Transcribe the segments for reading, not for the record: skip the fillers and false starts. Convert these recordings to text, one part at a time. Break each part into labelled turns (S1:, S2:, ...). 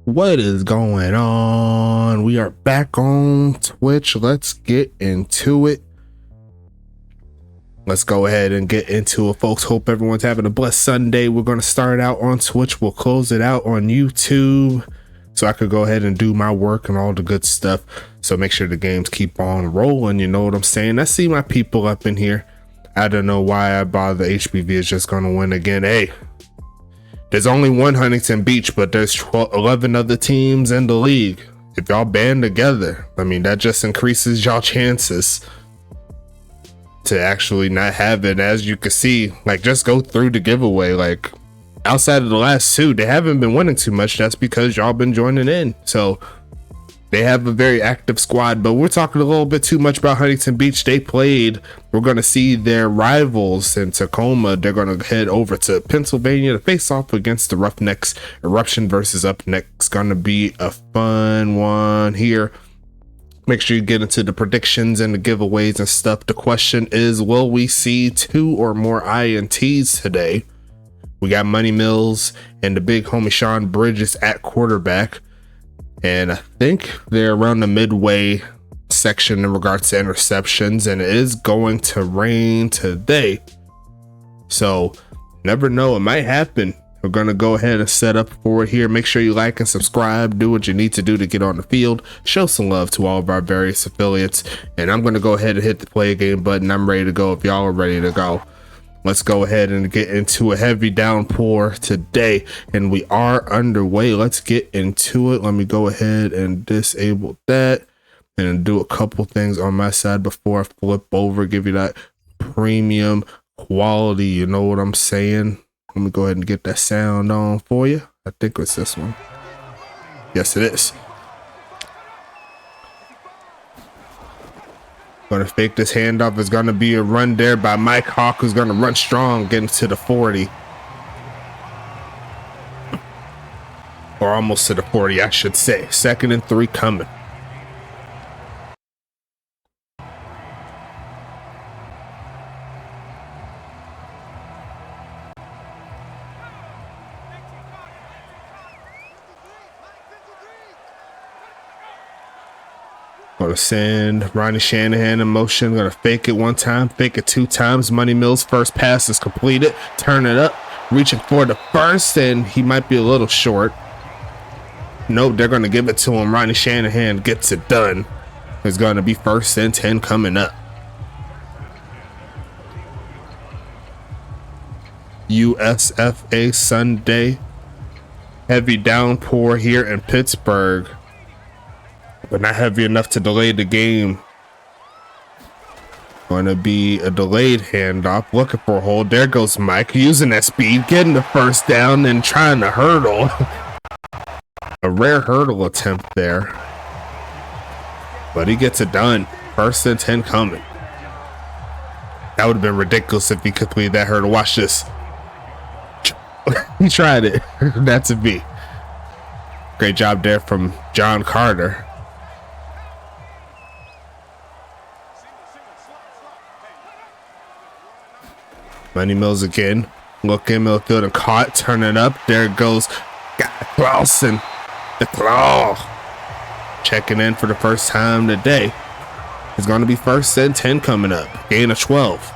S1: What is going on? We are back on Twitch. Let's get into it. Let's go ahead and get into it, folks. Hope everyone's having a blessed Sunday. We're going to start out on Twitch. We'll close it out on YouTube so I could go ahead and do my work and all the good stuff. So make sure the games keep on rolling. You know what I'm saying? I see my people up in here. I don't know why I bother. HBV is just going to win again. Hey, there's only one Huntington Beach, but there's 11 other teams in the league. If y'all band together, I mean, that just increases y'all chances to actually not have it. As you can see, like, just go through the giveaway. Like, outside of the last two, they haven't been winning too much. That's because y'all been joining in. So they have a very active squad, but we're talking a little bit too much about Huntington Beach. They played. We're going to see their rivals in Tacoma. They're going to head over to Pennsylvania to face off against the Roughnecks. Eruption versus Up Next. Going to be a fun one here. Make sure you get into the predictions and the giveaways and stuff. The question is, will we see 2 or more INTs today? We got Money Mills and the big homie Sean Bridges at quarterback. And I think they're around the midway section in regards to interceptions, and it is going to rain today. So never know, it might happen. We're going to go ahead and set up for it here. Make sure you like and subscribe. Do what you need to do to get on the field. Show some love to all of our various affiliates. And I'm going to go ahead and hit the play game button. I'm ready to go if y'all are ready to go. Let's go ahead and get into a heavy downpour today, and we are underway. Let's get into it. Let me go ahead and disable that and do a couple things on my side before I flip over, give you that premium quality. You know what I'm saying? Let me go ahead and get that sound on for you. I think it's this one. Yes, it is. Gonna fake this handoff. Is gonna be a run there by Mike Hawk, who's gonna run strong, getting to the 40, or almost to the 40, I should say. 2nd and 3 coming. Gonna send Ronnie Shanahan in motion. Gonna fake it 1 time, fake it 2 times. Money Mills' first pass is completed. Turn it up, reaching for the first, and he might be a little short. Nope, they're gonna give it to him. Ronnie Shanahan gets it done. It's gonna be 1st and 10 coming up. USFA Sunday. Heavy downpour here in Pittsburgh, but not heavy enough to delay the game. Going to be a delayed handoff. Looking for a hold. There goes Mike, using that speed, getting the 1st down and trying to hurdle. A rare hurdle attempt there, but he gets it done. 1st and 10 coming. That would have been ridiculous if he completed that hurdle. Watch this. He tried it. That's a B. Great job there from John Carter. Money Mills again. Looking midfield and caught. Turn it up. There it goes. Got Clausen. The claw. Checking in for the first time today. It's going to be 1st and 10 coming up. Gain of 12.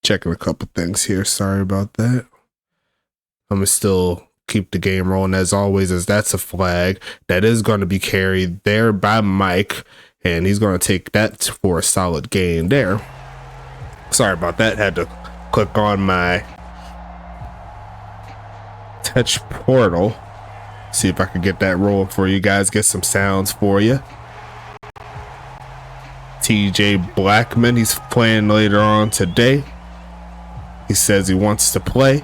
S1: Checking a couple things here. Sorry about that. I'm gonna still keep the game rolling as always, as that's a flag that is going to be carried there by Mike, and he's going to take that for a solid gain there. Sorry about that. Had to click on my touch portal. See if I can get that rolling for you guys. Get some sounds for you. TJ Blackman, he's playing later on today. He says he wants to play.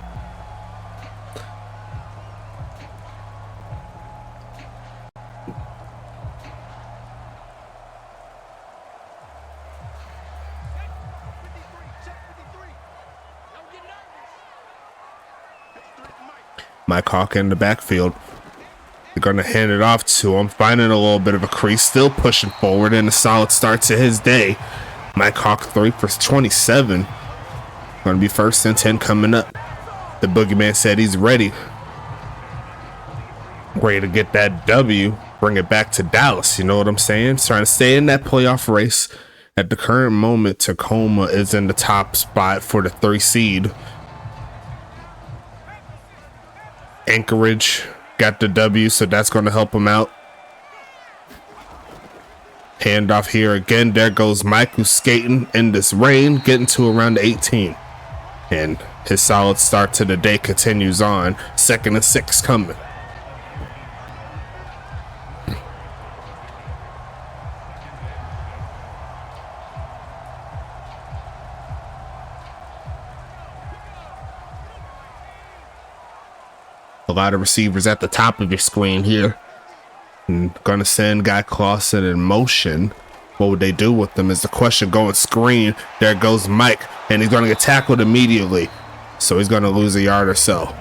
S1: Mike Hawk in the backfield. They're going to hand it off to him, finding a little bit of a crease, still pushing forward, and a solid start to his day. Mike Hawk 3 for 27. Going to be 1st and 10 coming up. The boogeyman said he's ready. Ready to get that W, bring it back to Dallas. You know what I'm saying? Trying to stay in that playoff race. At the current moment, Tacoma is in the top spot for the 3 seed. Anchorage got the W, so that's going to help him out. Handoff here again. There goes Mike, who's skating in this rain, getting to around the 18. And his solid start to the day continues on. 2nd and 6 coming. A lot of receivers at the top of your screen here. And gonna send Guy Clausen in motion. What would they do with them is the question. Going screen. There goes Mike. And he's gonna get tackled immediately. So he's gonna lose a yard or so.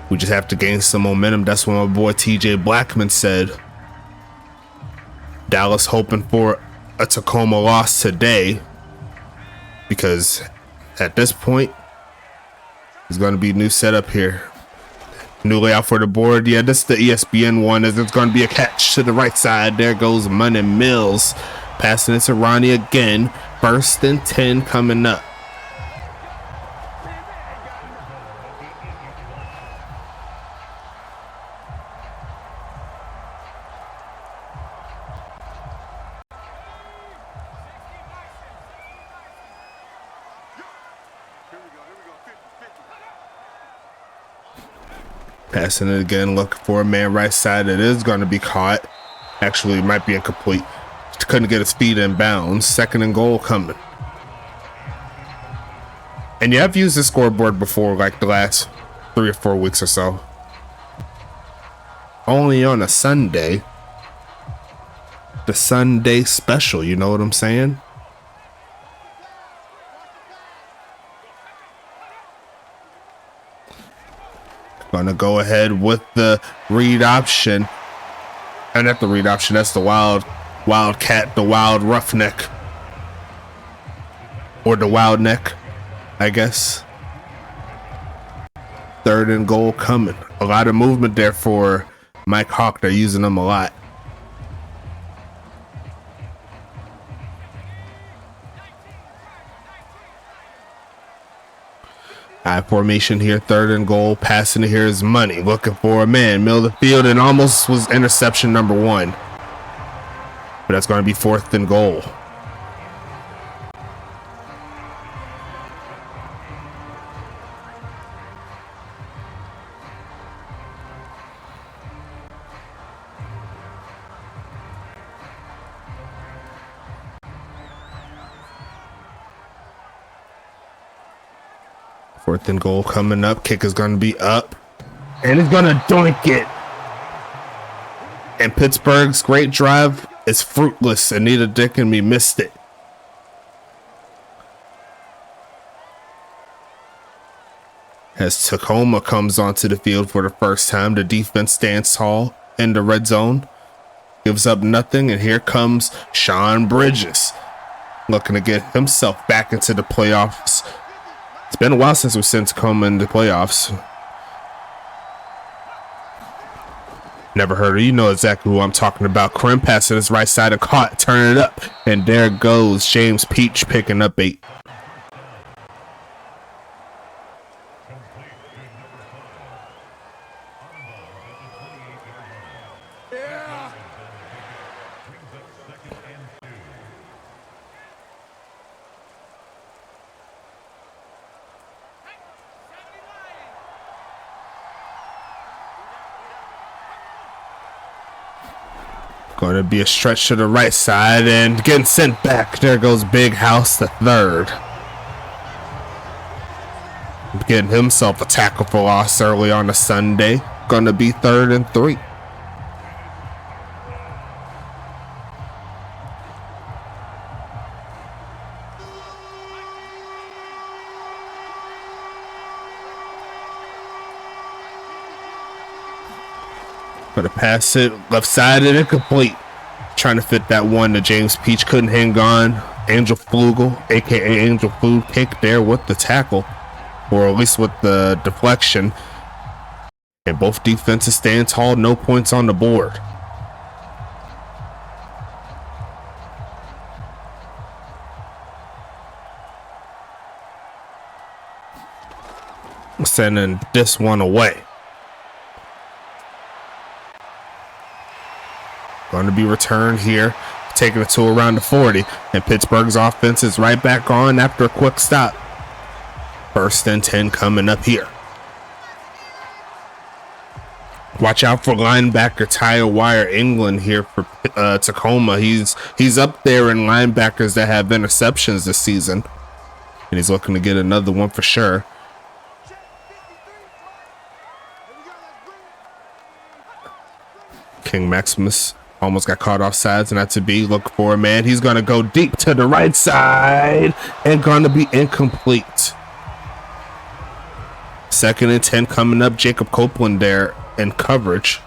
S1: We just have to gain some momentum. That's what my boy TJ Blackman said. Dallas hoping for a Tacoma loss today. Because at this point, it's going to be a new setup here. New layout for the board. Yeah, this is the ESPN one. As it's going to be a catch to the right side. There goes Money Mills. Passing it to Ronnie again. 1st and 10 coming up. Passing it again, looking for a man right side. It is going to be caught. Actually, it might be incomplete. Couldn't get his feet in bounds. 2nd and goal coming. And yeah, I've used this scoreboard before, like the last 3 or 4 weeks or so. Only on a Sunday. The Sunday special, you know what I'm saying? Gonna go ahead with the read option. And not the read option, that's the Wildcat, the Wild Roughneck. Or the Wild Neck, I guess. 3rd and goal coming. A lot of movement there for Mike Hawk. They're using them a lot. High formation here, 3rd and goal. Passing it here is Money. Looking for a man. Middle of the field, and almost was interception number 1. But that's going to be 4th and goal. Fourth and goal coming up. Kick is going to be up. And he's going to doink it. And Pittsburgh's great drive is fruitless. Anita Dickenby missed it. As Tacoma comes onto the field for the first time, the defense stands tall in the red zone. Gives up nothing. And here comes Sean Bridges. Looking to get himself back into the playoffs. It's been a while since we've seen Tacoma in the playoffs. Never heard of, you know exactly who I'm talking about. Krim passing his right side and caught, turn it up. And there goes James Peach picking up 8. Going to be a stretch to the right side and getting sent back. There goes Big House, the 3rd. Getting himself a tackle for loss early on a Sunday. Going to be 3rd and 3. Gonna pass it left side and incomplete. Trying to fit that one to James Peach. Couldn't hang on. Angel Flugel, aka Angel Food Cake, there with the tackle, or at least with the deflection. And both defenses stand tall. No points on the board. Sending this one away. Going to be returned here, taking it to around the 40, and Pittsburgh's offense is right back on after a quick stop. 1st and 10 coming up here. Watch out for linebacker Tyre Wire England here for Tacoma. He's up there in linebackers that have interceptions this season. and he's looking to get another one for sure. King Maximus almost got caught off sides, and not to be. Look for a man. He's going to go deep to the right side and going to be incomplete. 2nd and 10 coming up. Jacob Copeland there in coverage.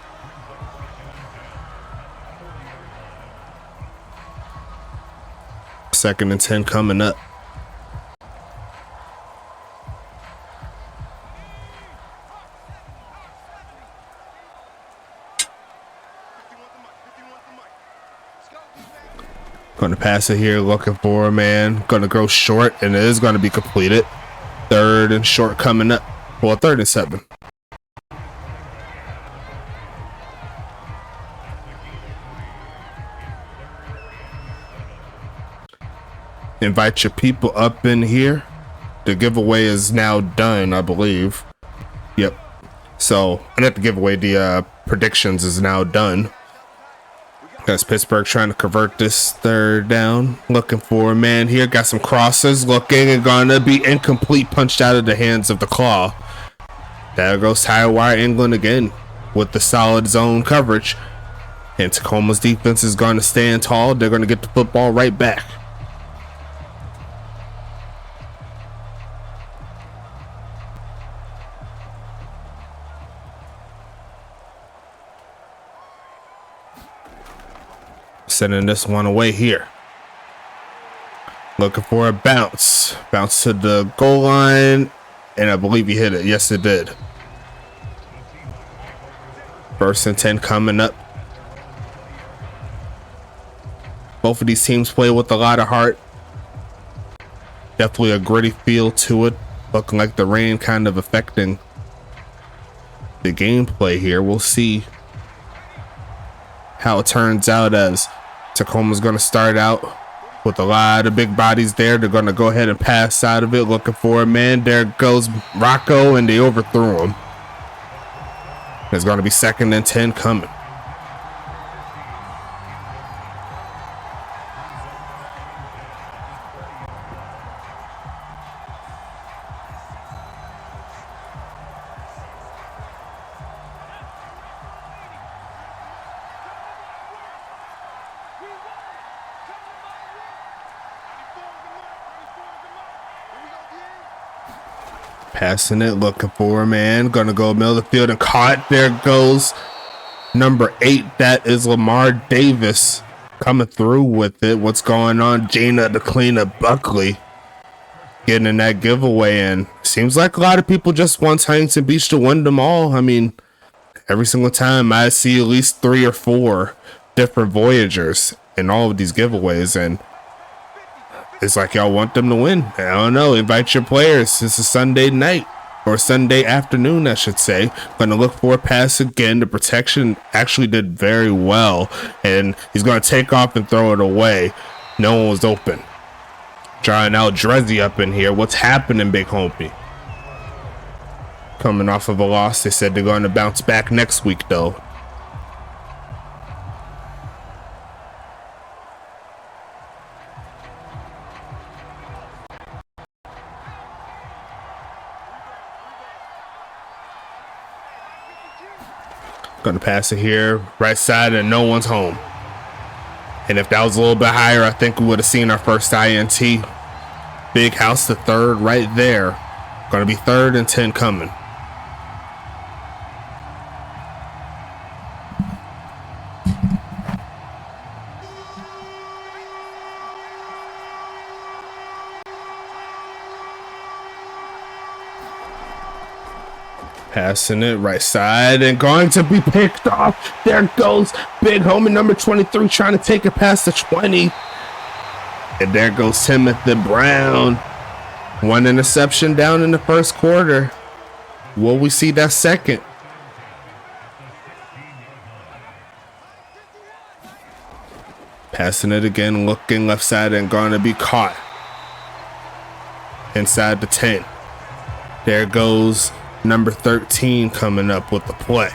S1: Second and 10 coming up. Going to pass it here, looking for a man. Going to go short, and it is going to be completed. 3rd and short coming up. Well, 3rd and 7. Invite your people up in here. The giveaway is now done, I believe. Yep. So, not the giveaway, the predictions is now done. That's Pittsburgh trying to convert this 3rd down. Looking for a man here. Got some crosses. Looking and gonna be incomplete. Punched out of the hands of the claw. There goes Tire Wire England again with the solid zone coverage. And Tacoma's defense is going to stand tall. They're going to get the football right back. Sending this one away here. Looking for a bounce. Bounce to the goal line. And I believe he hit it. Yes, it did. 1st and 10 coming up. Both of these teams play with a lot of heart. Definitely a gritty feel to it. Looking like the rain kind of affecting the gameplay here. We'll see how it turns out, as Tacoma's going to start out with a lot of big bodies there. They're going to go ahead and pass out of it, looking for a man. There goes Rocco, and they overthrew him. There's going to be 2nd and 10 coming. Passing it, looking for a man. Gonna go middle of the field and caught. There goes number 8. That is Lamar Davis coming through with it. What's going on? Gina the cleaner Buckley getting in that giveaway. And seems like a lot of people just want Huntington Beach to win them all. I mean, every single time I see at least 3 or 4 different Voyagers in all of these giveaways, and it's like y'all want them to win. I don't know. Invite your players. It's a Sunday night, or Sunday afternoon, I should say. Going to look for a pass again. The protection actually did very well, and he's going to take off and throw it away. No one was open. Trying out Drezzy up in here. What's happening, big homie? Coming off of a loss. They said they're going to bounce back next week, though. Gonna pass it here, right side, and no one's home. And if that was a little bit higher, I think we would have seen our first INT. Big house to 3rd right there. Gonna be 3rd and 10 coming. Passing it right side and going to be picked off. There goes big homie number 23 trying to take it past the 20. And there goes Timothy Brown. 1 interception down in the 1st quarter. Will we see that 2nd? Passing it again, looking left side and going to be caught inside the 10. There goes number 13 coming up with the play.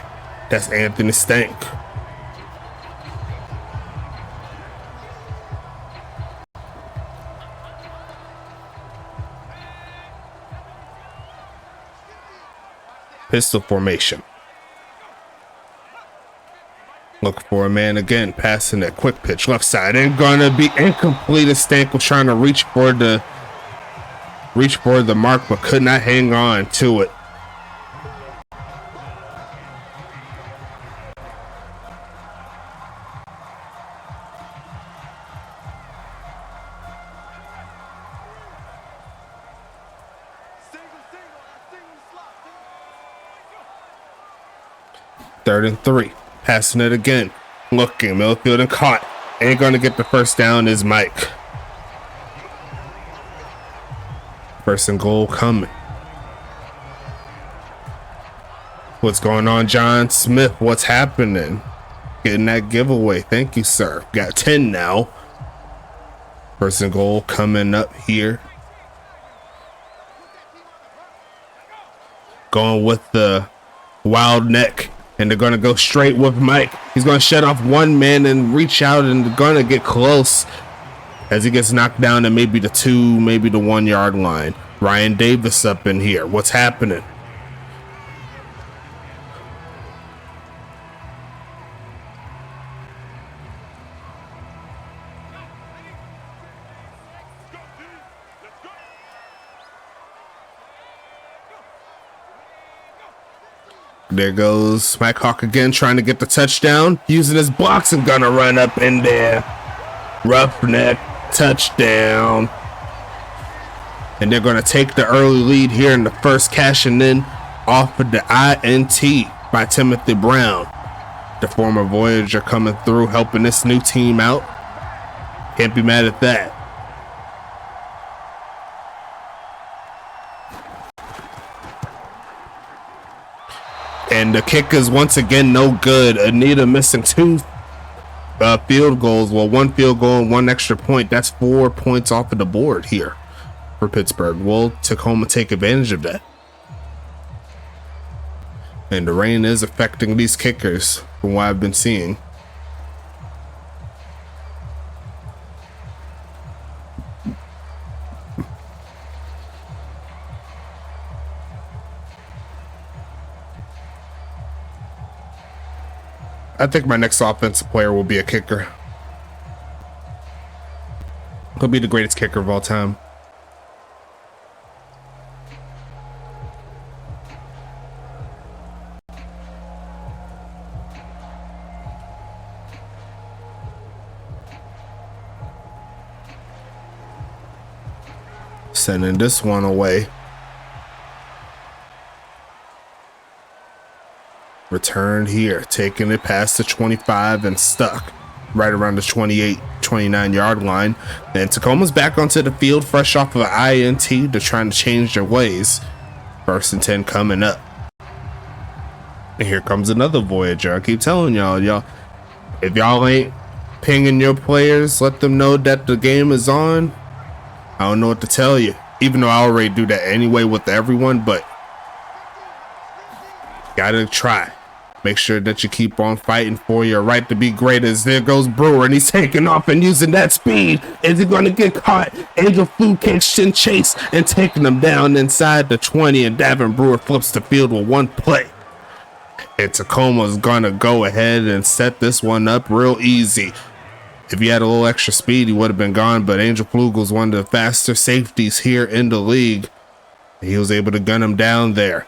S1: That's Anthony Stank. Pistol formation. Look for a man again, passing that quick pitch left side. And gonna be incomplete as Stank was trying to reach for the mark, but could not hang on to it. Third and 3. Passing it again. Looking, Millfield and caught. Ain't gonna get the first down is Mike. First and goal coming. What's going on, John Smith? What's happening? Getting that giveaway. Thank you, sir. Got 10 now. First and goal coming up here. Going with the wild neck. And they're going to go straight with Mike. He's going to shut off one man and reach out and they're going to get close as he gets knocked down to maybe the 2, maybe the 1 yard line. Ryan Davis up in here. What's happening? There goes Mike Hawk again, trying to get the touchdown, using his blocks and gonna run up in there. Roughneck touchdown. And they're gonna take the early lead here in the first, cashing in off of the INT by Timothy Brown. The former Voyager coming through, helping this new team out. Can't be mad at that. And the kick is once again no good. Anita missing 2 field goals. Well, 1 field goal and 1 extra point. That's 4 points off of the board here for Pittsburgh. Will Tacoma take advantage of that? And the rain is affecting these kickers from what I've been seeing. I think my next offensive player will be a kicker. He'll be the greatest kicker of all time. Sending this one away. Returned here, taking it past the 25 and stuck right around the 28, 29 yard line. Then Tacoma's back onto the field, fresh off of an INT. They're trying to change their ways. First and 10 coming up. And here comes another Voyager. I keep telling y'all, if y'all ain't pinging your players, let them know that the game is on. I don't know what to tell you, even though I already do that anyway with everyone, but gotta try. Make sure that you keep on fighting for your right to be great. As there goes Brewer, and he's taking off and using that speed. Is he going to get caught? Angel Flu kicks and chase and taking him down inside the 20. And Davin Brewer flips the field with 1 play. And Tacoma's going to go ahead and set this one up real easy. If he had a little extra speed, he would have been gone. But Angel Flugel's one of the faster safeties here in the league. He was able to gun him down there.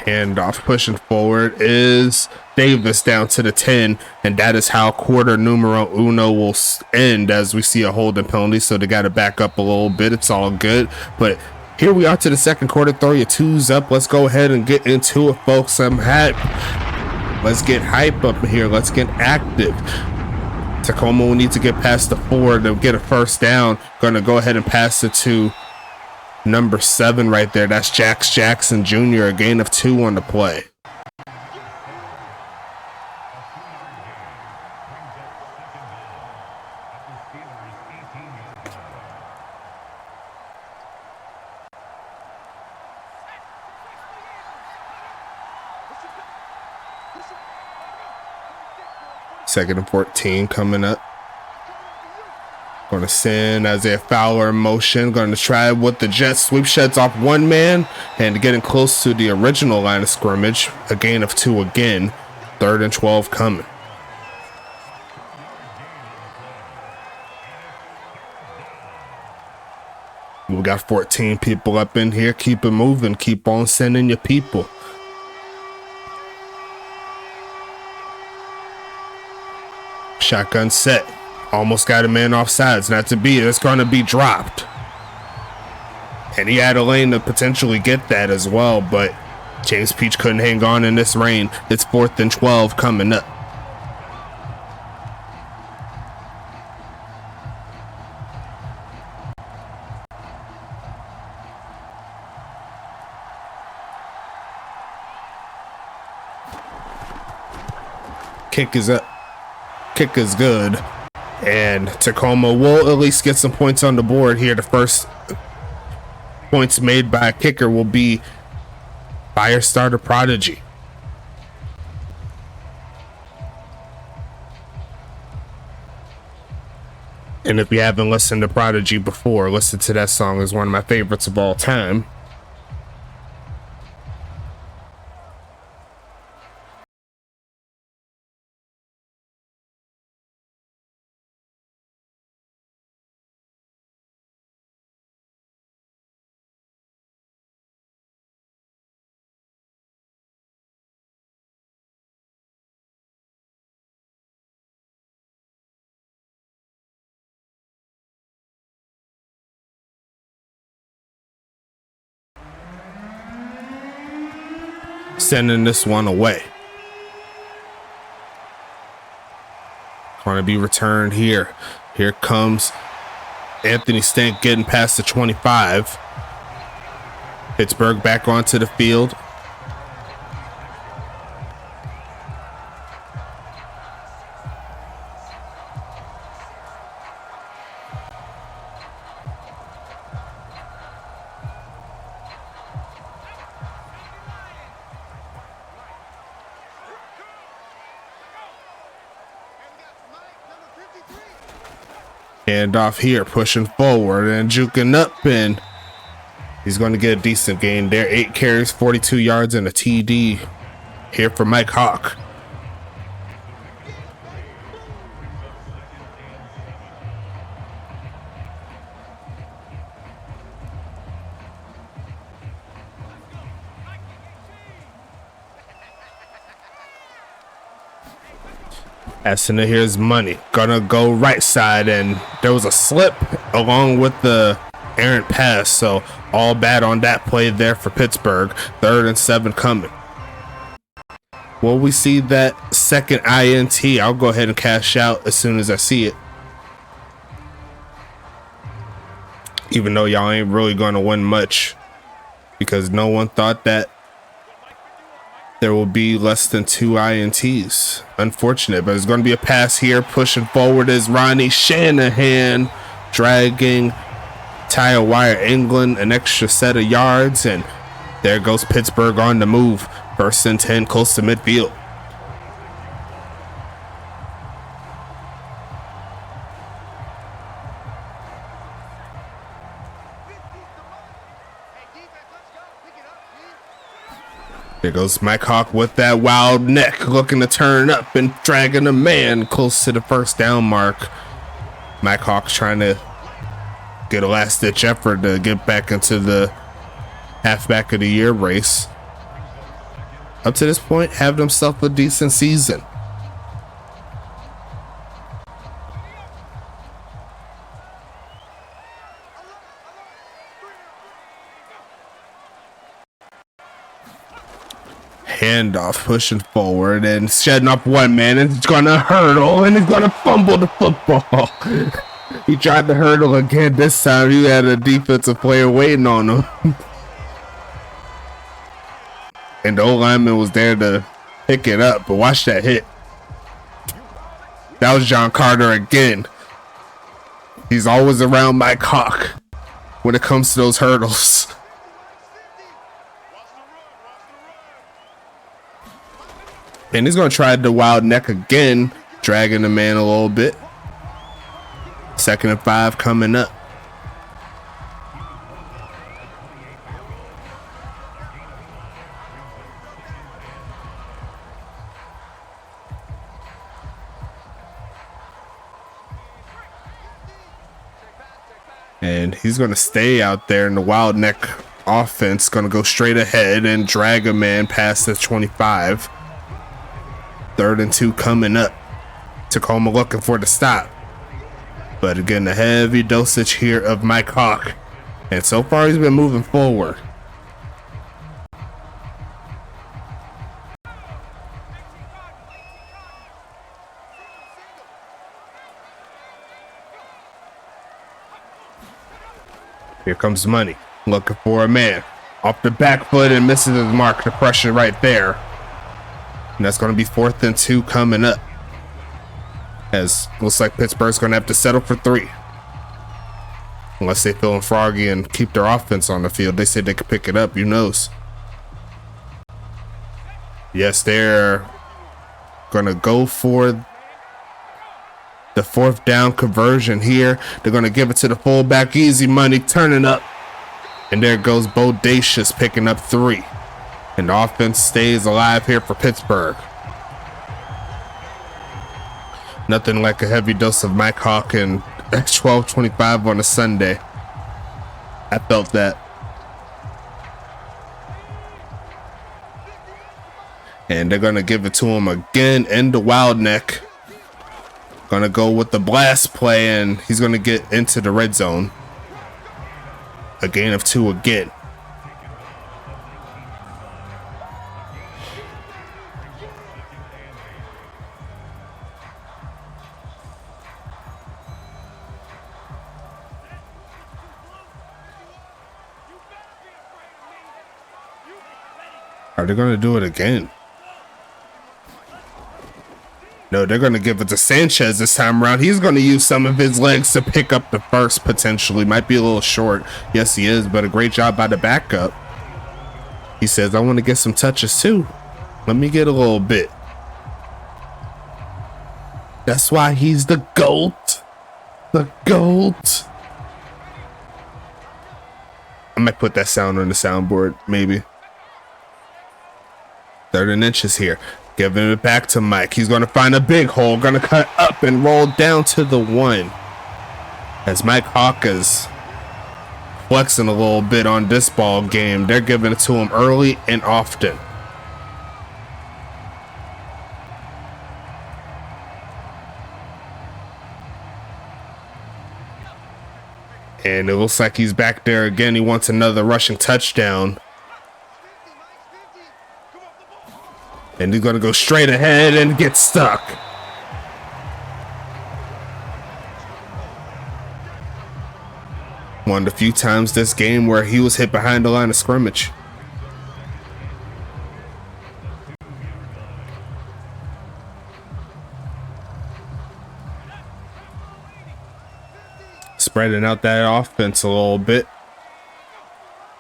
S1: Handoff pushing forward is Davis down to the 10, and that is how quarter numero uno will end, as we see a holding penalty. So they got to back up a little bit. It's all good, but here we are to the second quarter. Throw your 2s up. Let's go ahead and get into it, folks. I'm hype. Let's get hype up here. Let's get active. Tacoma will need to get past the 4 to get a first down. Gonna go ahead and pass it to number 7 right there. That's Jax Jackson Jr. A gain of 2 on the play. Second and 14 coming up. Gonna send Isaiah Fowler in motion. Gonna try with the jet sweep, sheds off one man and getting close to the original line of scrimmage. A gain of 2 again. 3rd and 12 coming. We got 14 people up in here. Keep it moving. Keep on sending your people. Shotgun set. Almost got a man off sides. Not to be. It's going to be dropped. And he had a lane to potentially get that as well, but James Peach couldn't hang on in this rain. It's 4th and 12 coming up. Kick is up. Kick is good. And Tacoma will at least get some points on the board here. The first points made by a kicker will be Firestarter Prodigy. And if you haven't listened to Prodigy before, listen to that song. It's one of my favorites of all time. Sending this one away. Going to be returned here. Here comes Anthony Stank getting past the 25. Pittsburgh back onto the field. And off here, pushing forward and juking up, and he's going to get a decent gain there. 8 carries, 42 yards, and a TD here for Mike Hawk. S10 here's money. Gonna go right side, and there was a slip along with the errant pass, so all bad on that play there for Pittsburgh. 3rd and 7 coming. Will we see that second INT? I'll go ahead and cash out as soon as I see it. Even though y'all ain't really gonna win much, because no one thought that there will be less than 2 INTs. Unfortunate, but it's going to be a pass here. Pushing forward is Ronnie Shanahan, dragging Tire Wire England an extra set of yards, and there goes Pittsburgh on the move. 1st and 10, close to midfield. There goes Mike Hawk with that wild neck, looking to turn up and dragging a man close to the 1st down mark. Mike Hawk's trying to get a last-ditch effort to get back into the halfback of the year race. Up to this point, having himself a decent season. Handoff, pushing forward and shedding up one man, and it's gonna hurdle and he's gonna fumble the football. He tried to hurdle again. This time he had a defensive player waiting on him. And the O-lineman was there to pick it up, but watch that hit. That was John Carter again. He's always around Mike Hawk when it comes to those hurdles. And he's going to try the wild neck again, dragging the man a little bit. 2nd and 5 coming up. And he's going to stay out there, and the Wild Neck offense going to go straight ahead and drag a man past the 25. 3rd and 2 coming up. Tacoma looking for the stop. But again, a heavy dosage here of Mike Hawk. And so far, he's been moving forward. Here comes Money, looking for a man. Off the back foot and misses his mark. The pressure right there. And that's going to be 4th and 2 coming up. As looks like Pittsburgh's going to have to settle for 3. Unless they feeling froggy and keep their offense on the field. They said they could pick it up. Who knows? Yes, they're going to go for the 4th down conversion here. They're going to give it to the fullback. Easy Money turning up. And there goes Bodacious picking up 3. And the offense stays alive here for Pittsburgh. Nothing like a heavy dose of Mike Hawk and 12-25 on a Sunday. I felt that. And they're going to give it to him again in the Wild Neck. Gonna go with the blast play, and he's gonna get into the red zone. A gain of 2 again. Are they gonna do it again? No, they're going to give it to Sanchez this time around. He's going to use some of his legs to pick up the first, potentially. Might be a little short. Yes, he is, but a great job by the backup. He says, I want to get some touches too. Let me get a little bit. That's why he's the GOAT. The GOAT. I might put that sound on the soundboard, maybe. 3rd and inches here. Giving it back to Mike. He's going to find a big hole. Going to cut up and roll down to the 1. As Mike Hawk is flexing a little bit on this ball game. They're giving it to him early and often. And it looks like he's back there again. He wants another rushing touchdown. And he's going to go straight ahead and get stuck. One of the few times this game where he was hit behind the line of scrimmage. Spreading out that offense a little bit.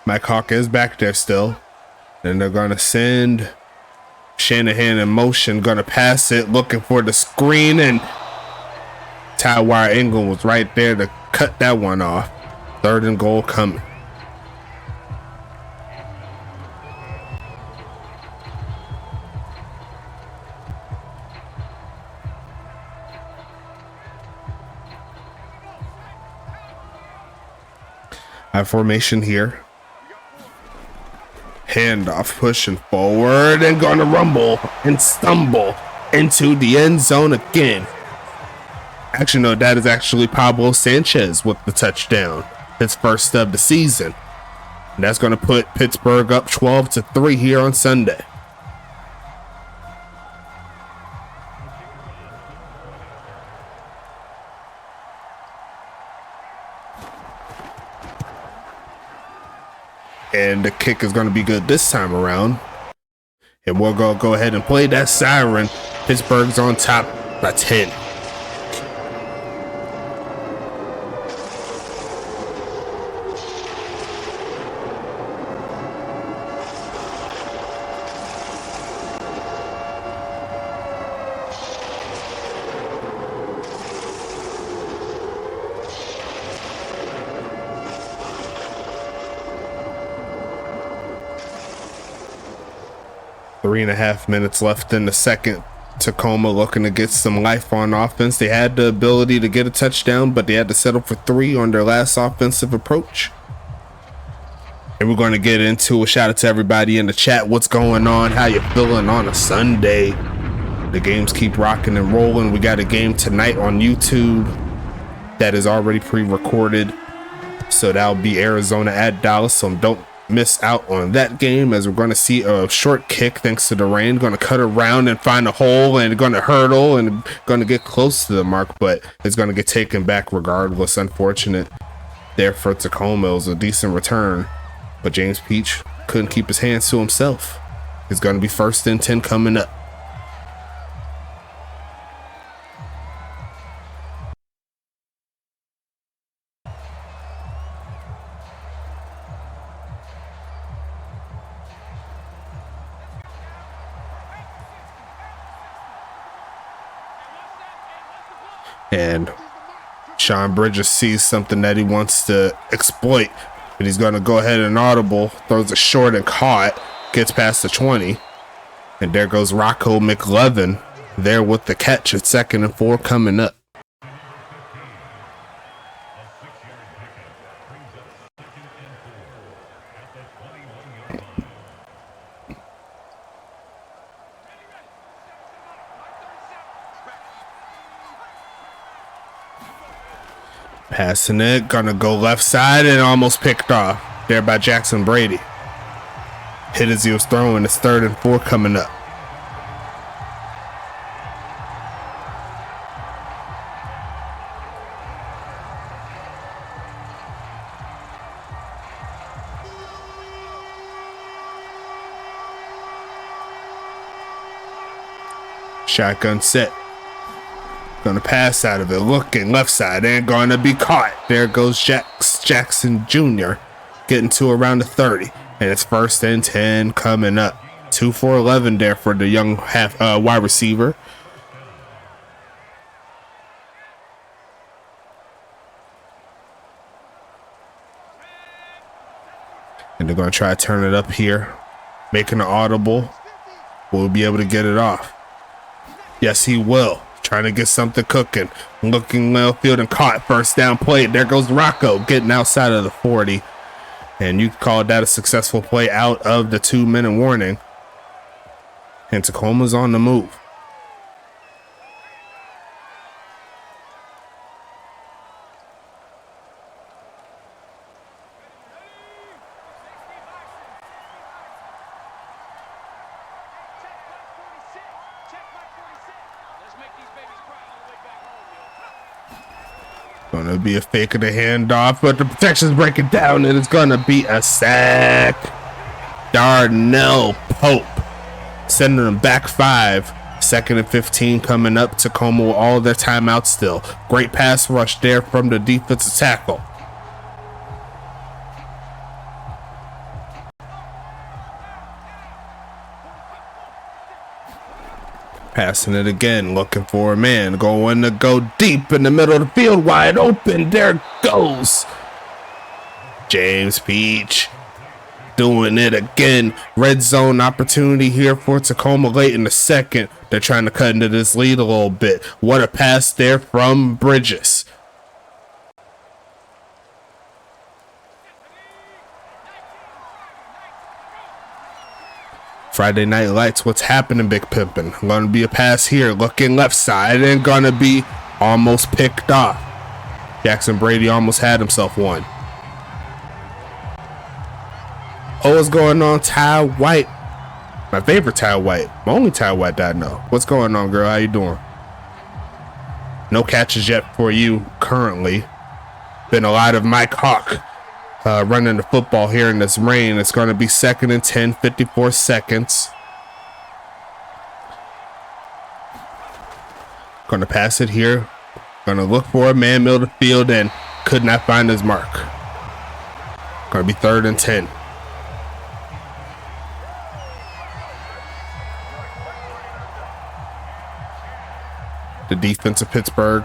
S1: Mike Hawk is back there still. And they're going to send Shanahan in motion, gonna pass it, looking for the screen, and Tywire England was right there to cut that one off. 3rd and goal coming. High formation here. Handoff, pushing forward and going to rumble and stumble into the end zone again. Actually, no, that is actually Pablo Sanchez with the touchdown. His first of the season. And that's going to put Pittsburgh up 12-3 here on Sunday. And the kick is going to be good this time around. And we're going to go ahead and play that siren. Pittsburgh's on top by 10. 3.5 minutes left in the second. Tacoma looking to get some life on offense. They had the ability to get a touchdown, but they had to settle for 3 on their last offensive approach. And we're going to get into a shout out to everybody in the chat. What's going on? How you feeling on a Sunday? The games keep rocking and rolling. We got a game tonight on YouTube that is already pre-recorded. So that'll be Arizona at Dallas. So don't miss out on that game, as we're going to see a short kick thanks to the rain. Going to cut around and find a hole and going to hurdle and going to get close to the mark, but it's going to get taken back regardless. Unfortunate there for Tacoma. It was a decent return, but James Peach couldn't keep his hands to himself. It's going to be 1st and 10 coming up. And Sean Bridges sees something that he wants to exploit, and he's going to go ahead and audible, throws it short and caught, gets past the 20. And there goes Rocco McLevin there with the catch at 2nd and 4 coming up. Passing it, gonna go left side and almost picked off there by Jackson Brady. Hit as he was throwing. It's 3rd and 4 coming up. Shotgun set. Gonna pass out of it, looking left side and gonna be caught. There goes Jackson Jr. getting to around the 30, and it's 1st and 10 coming up. 2 for 11 there for the young wide receiver. And they're gonna try to turn it up here, making an audible. Will be able to get it off? Yes, he will. Trying to get something cooking, looking well field and caught. 1st down play. There goes Rocco getting outside of the 40, and you called that a successful play out of the 2-minute warning. And Tacoma's on the move. Gonna be a fake of the handoff, but the protection's breaking down, and it's gonna be a sack. Darnell Pope sending them back 5. 2nd and 15 coming up. Tacoma with all their timeouts still. Great pass rush there from the defensive tackle. Passing it again, looking for a man, going to go deep in the middle of the field, wide open. There goes James Peach doing it again. Red zone opportunity here for Tacoma late in the second. They're trying to cut into this lead a little bit. What a pass there from Bridges. Friday Night Lights, what's happening, Big Pimpin'? Gonna be a pass here, looking left side, and gonna be almost picked off. Jackson Brady almost had himself one. Oh, what's going on, Ty White? My favorite Ty White. My only Ty White that I know. What's going on, girl? How you doing? No catches yet for you currently. Been a lot of Mike Hawk running the football here in this rain. It's going to be 2nd and 10, 54 seconds. Going to pass it here. Going to look for a man, middle of the field, and could not find his mark. Going to be 3rd and 10. The defense of Pittsburgh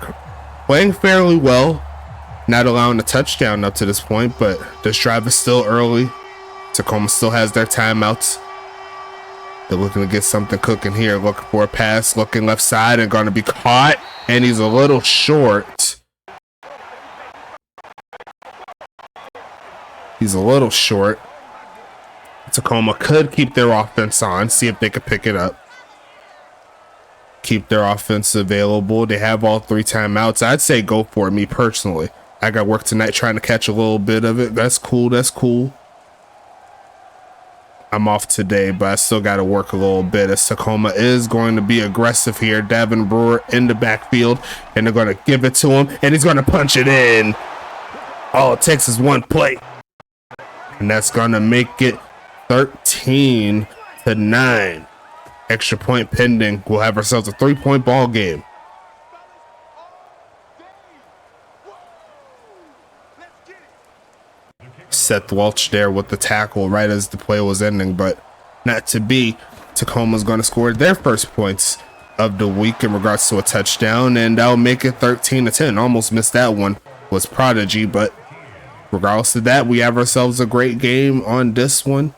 S1: playing fairly well. Not allowing a touchdown up to this point, but this drive is still early. Tacoma still has their timeouts. They're looking to get something cooking here. Looking for a pass. Looking left side and going to be caught. And he's a little short. He's a little short. Tacoma could keep their offense on. See if they could pick it up. Keep their offense available. They have all 3 timeouts. I'd say go for it, me personally. I got work tonight trying to catch a little bit of it. That's cool. That's cool. I'm off today, but I still got to work a little bit as Tacoma is going to be aggressive here. Davin Brewer in the backfield, and they're going to give it to him, and he's going to punch it in. All it takes is one play, and that's going to make it 13-9. Extra point pending. We'll have ourselves a 3-point ball game. Seth Welch there with the tackle right as the play was ending, but not to be. Tacoma's going to score their first points of the week in regards to a touchdown, and that'll make it 13-10. Almost missed that one. Was Prodigy, but regardless of that, we have ourselves a great game on this one.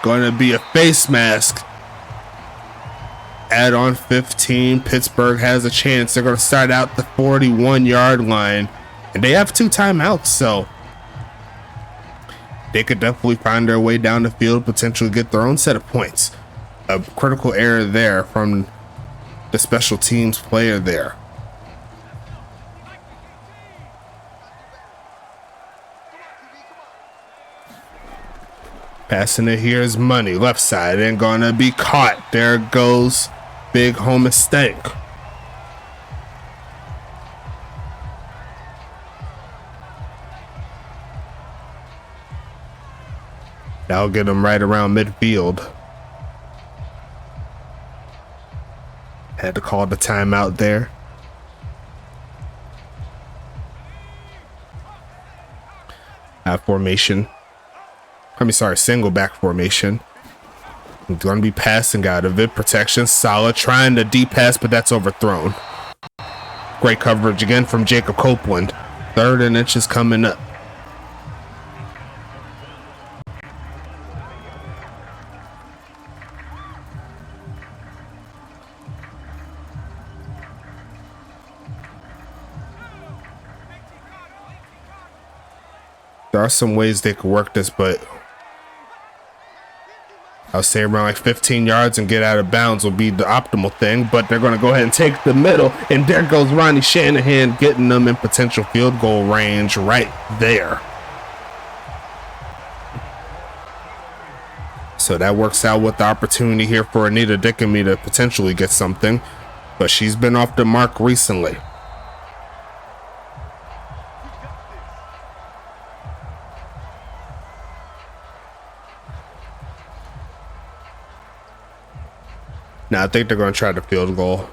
S1: Going to be a face mask. Add on 15. Pittsburgh has a chance. They're going to start out the 41-yard line. And they have 2 timeouts, so they could definitely find their way down the field, potentially get their own set of points. A critical error there from the special teams player there. Passing it here is Money, left side, and gonna be caught. There goes big home mistake. That'll get him right around midfield. Had to call the timeout there. Formation. Single back formation. Going to be passing out of it. Protection solid. Trying to deep pass, but that's overthrown. Great coverage again from Jacob Copeland. 3rd and inches coming up. There are some ways they could work this, but I'll say around like 15 yards and get out of bounds will be the optimal thing, but they're going to go ahead and take the middle, and there goes Ronnie Shanahan getting them in potential field goal range right there. So that works out with the opportunity here for Anita Dickamy to potentially get something, but she's been off the mark recently. Now I think they're going to try the field goal.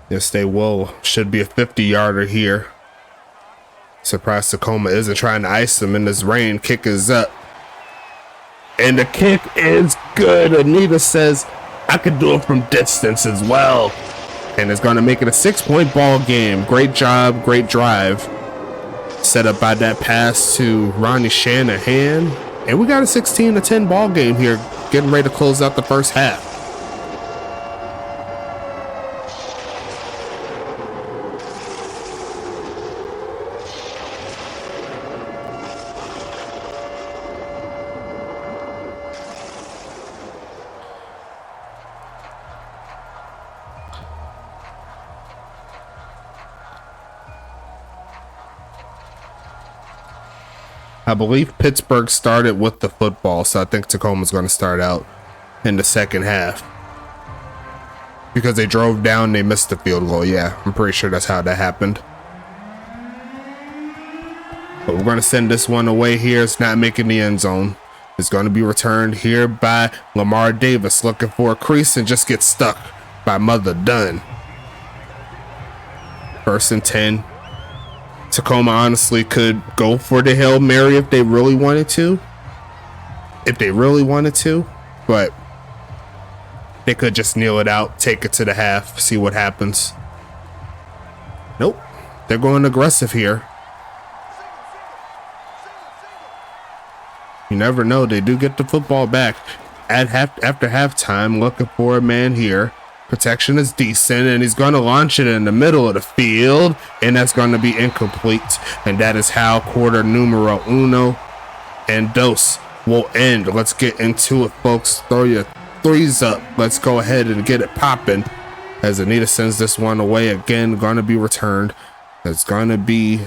S1: Yes, they will. Should be a 50-yarder here. Surprised Tacoma isn't trying to ice them in this rain. Kick is up. And the kick is good. Anita says, I could do it from distance as well. And it's going to make it a 6-point ball game. Great job, great drive. Set up by that pass to Ronnie Shanahan. And we got a 16-10 ball game here. Getting ready to close out the first half. I believe Pittsburgh started with the football, so I think Tacoma's going to start out in the second half. Because they drove down, they missed the field goal. Yeah, I'm pretty sure that's how that happened. But we're going to send this one away here. It's not making the end zone. It's going to be returned here by Lamar Davis, looking for a crease and just gets stuck by Mother Dunn. 1st and 10. Tacoma honestly could go for the Hail Mary if they really wanted to. But they could just kneel it out, take it to the half, see what happens. Nope. They're going aggressive here. You never know. They do get the football back after halftime, looking for a man here. Protection is decent, and he's going to launch it in the middle of the field, and that's going to be incomplete. And that is how quarter numero uno and dos will end. Let's get into it, folks. Throw your threes up. Let's go ahead and get it popping. As Anita sends this one away again, going to be returned. It's going to be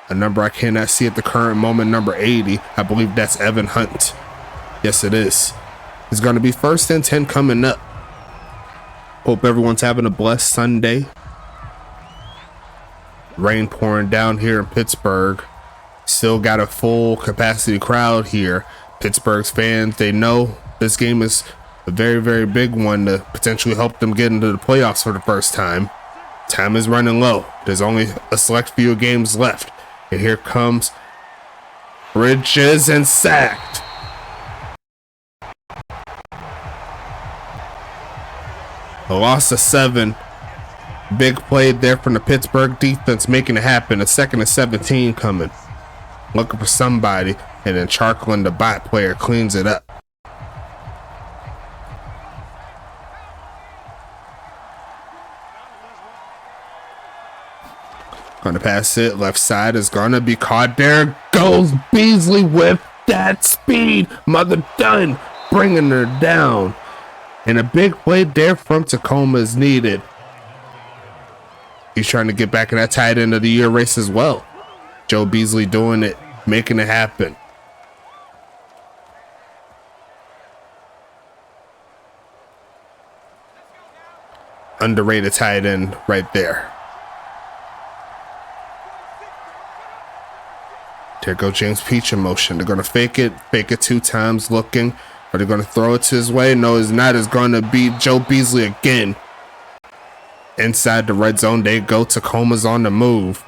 S1: a number I cannot see at the current moment, number 80. I believe that's Evan Hunt. Yes, it is. It's going to be 1st and 10 coming up. Hope everyone's having a blessed Sunday. Rain pouring down here in Pittsburgh. Still got a full capacity crowd here. Pittsburgh's fans, they know this game is a very, very big one to potentially help them get into the playoffs for the first time. Time is running low. There's only a select few games left. And here comes Bridges and sacked. A loss of 7. Big play there from the Pittsburgh defense, making it happen. A 2nd and 17 coming. Looking for somebody. And then Charklin, the bot player, cleans it up. Gonna pass it. Left side is gonna be caught. There goes Beasley with that speed. Mother Dunn bringing her down. And a big play there from Tacoma is needed. He's trying to get back in that tight end of the year race as well. Joe Beasley doing it, making it happen. Underrated tight end right there. There goes James Peach in motion. They're going to fake it 2 times looking. Are they going to throw it to his way? No, it's not. It's going to be Joe Beasley again. Inside the red zone, they go. Tacoma's on the move.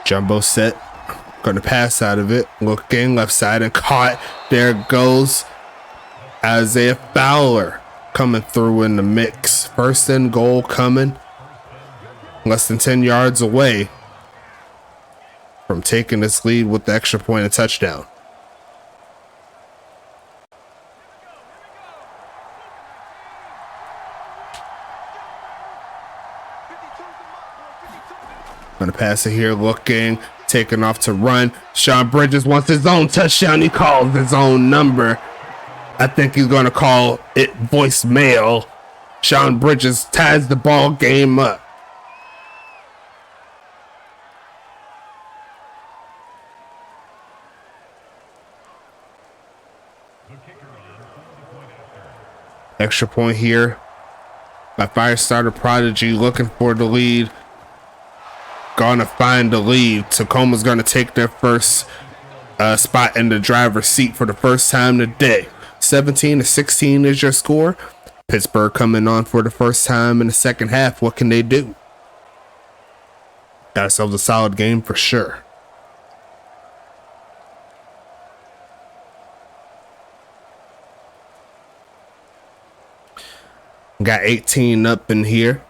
S1: Jumbo set. Going to pass out of it. Looking left side and caught. There goes Isaiah Fowler coming through in the mix. 1st and goal coming. Less than 10 yards away from taking this lead with the extra point and touchdown. Going to pass it here. Looking. Taking off to run. Sean Bridges wants his own touchdown. He calls his own number. I think he's going to call it voicemail. Sean Bridges ties the ball game up. Extra point here by Firestarter Prodigy, looking for the lead. Gonna find the lead. Tacoma's gonna take their first spot in the driver's seat for the first time today. 17-16 is your score. Pittsburgh coming on for the first time in the second half. What can they do? Got ourselves a solid game for sure. Got 18 up in here.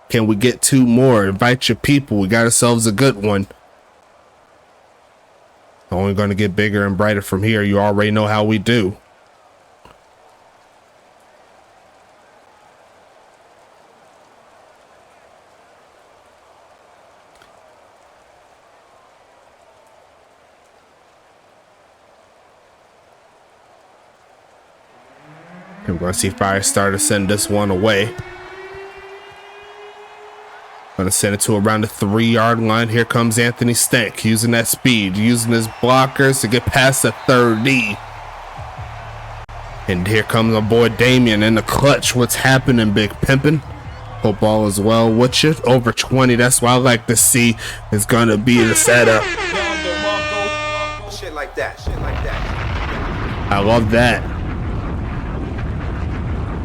S1: Can we get 2 more? Invite your people. We got ourselves a good one. Only going to get bigger and brighter from here. You already know how we do. And we're going to see Firestarter send this one away. Going to send it to around the 3-yard line. Here comes Anthony Stank using that speed, using his blockers to get past the 30. And here comes our boy Damien in the clutch. What's happening, Big Pimpin'? Hope all is well with you. Over 20, that's what I like to see. Is going to be the setup.
S2: Shit like that, shit like that.
S1: I love that.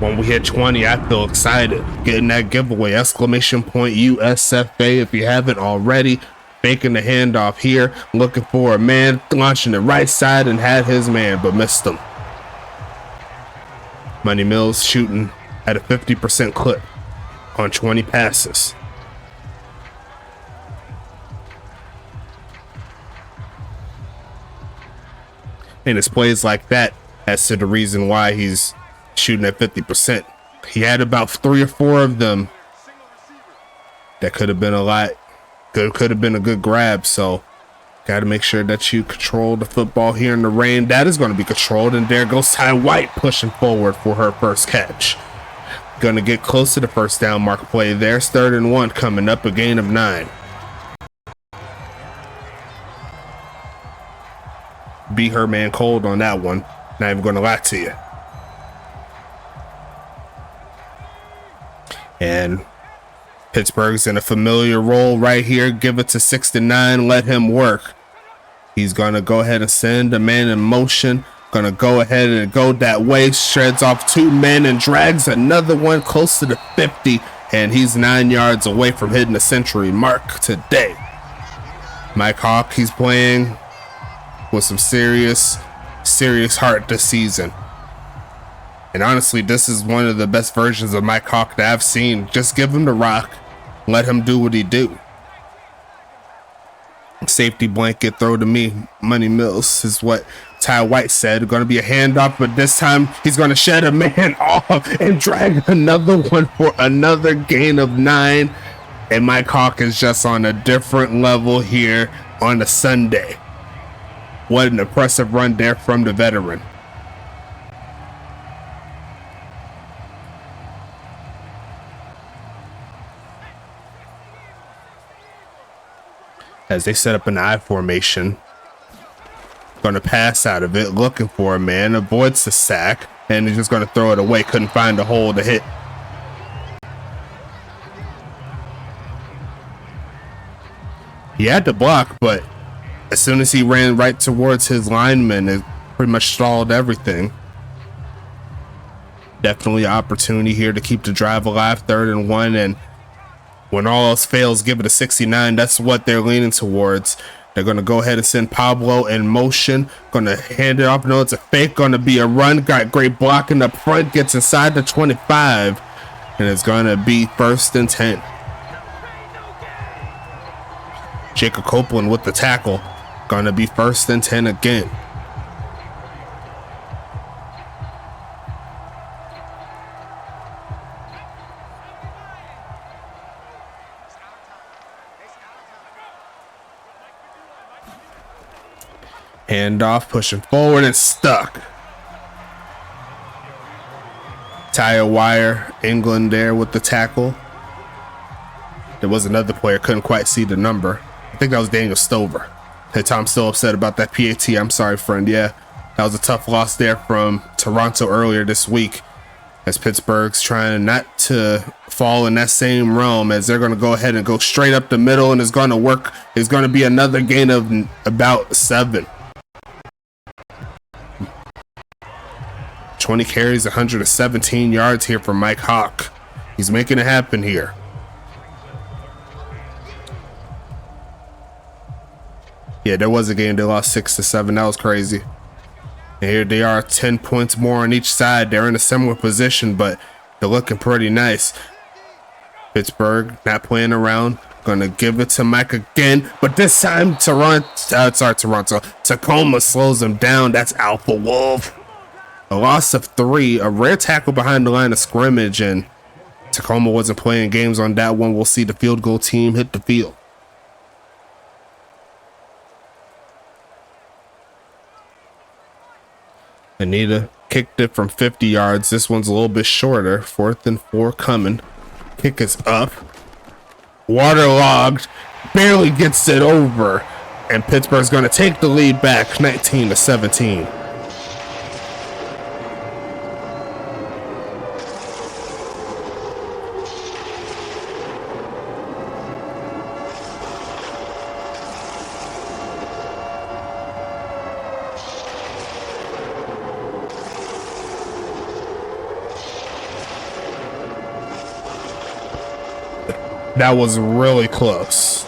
S1: When we hit 20, I feel excited. Getting that giveaway, exclamation point USFA if you haven't already. Faking the handoff here, looking for a man, launching the right side and had his man, but missed him. Money Mills shooting at a 50% clip on 20 passes. And it's plays like that as to the reason why he's shooting at 50%. He had about 3 or 4 of them that could have been a lot. Could have been a good grab. So got to make sure that you control the football here in the rain. That is going to be controlled. And there goes Ty White pushing forward for her first catch. Going to get close to the first down mark play. There's 3rd and 1 coming up, a gain of 9. Be her man cold on that one. Not even going to lie to you. And Pittsburgh's in a familiar role right here. Give it to 69. Let him work. He's going to go ahead and send a man in motion. Going to go ahead and go that way. Shreds off 2 men and drags another one close to the 50. And he's 9 yards away from hitting the century mark today. Mike Hawk, he's playing with some serious heart this season. And honestly, this is one of the best versions of Mike Hawk that I've seen. Just give him the rock. Let him do what he do. Safety blanket, throw to me. Money Mills is what Ty White said. Going to be a handoff, but this time he's going to shed a man off and drag another one for another gain of 9. And Mike Hawk is just on a different level here on a Sunday. What an impressive run there from the veteran. As they set up an I formation. Going to pass out of it, looking for a man, avoids the sack, and he's just going to throw it away. Couldn't find a hole to hit. He had to block, but as soon as he ran right towards his lineman, it pretty much stalled everything. Definitely an opportunity here to keep the drive alive. 3rd and 1, and when all else fails, give it a 69. That's what they're leaning towards. They're going to go ahead and send Pablo in motion. Going to hand it off. No, it's a fake. Going to be a run. Got great blocking up front. Gets inside the 25. And it's going to be 1st and 10. Jacob Copeland with the tackle. Going to be 1st and 10 again. Handoff, pushing forward and stuck. Tire wire, England there with the tackle. There was another player, couldn't quite see the number. I think that was Daniel Stover. Hey, Tom's still upset about that PAT. I'm sorry, friend. Yeah, that was a tough loss there from Toronto earlier this week. As Pittsburgh's trying not to fall in that same realm, as they're going to go ahead and go straight up the middle, and it's going to work. It's going to be another gain of about 7. 20 carries, 117 yards here for Mike Hawk. He's making it happen here. Yeah, there was a game they lost 6-7. That was crazy. And here they are, 10 points more on each side. They're in a similar position, but they're looking pretty nice. Pittsburgh not playing around. Gonna give it to Mike again, but this time Toronto. Tacoma slows him down. That's Alpha Wolf. A loss of 3, a rare tackle behind the line of scrimmage, and Tacoma wasn't playing games on that one. We'll see the field goal team hit the field. Anita Kicked it from 50 yards. This one's a little bit shorter. 4th and 4 coming. Kick is up. Waterlogged. Barely gets it over. And Pittsburgh's going to take the lead back 19-17. That was really close.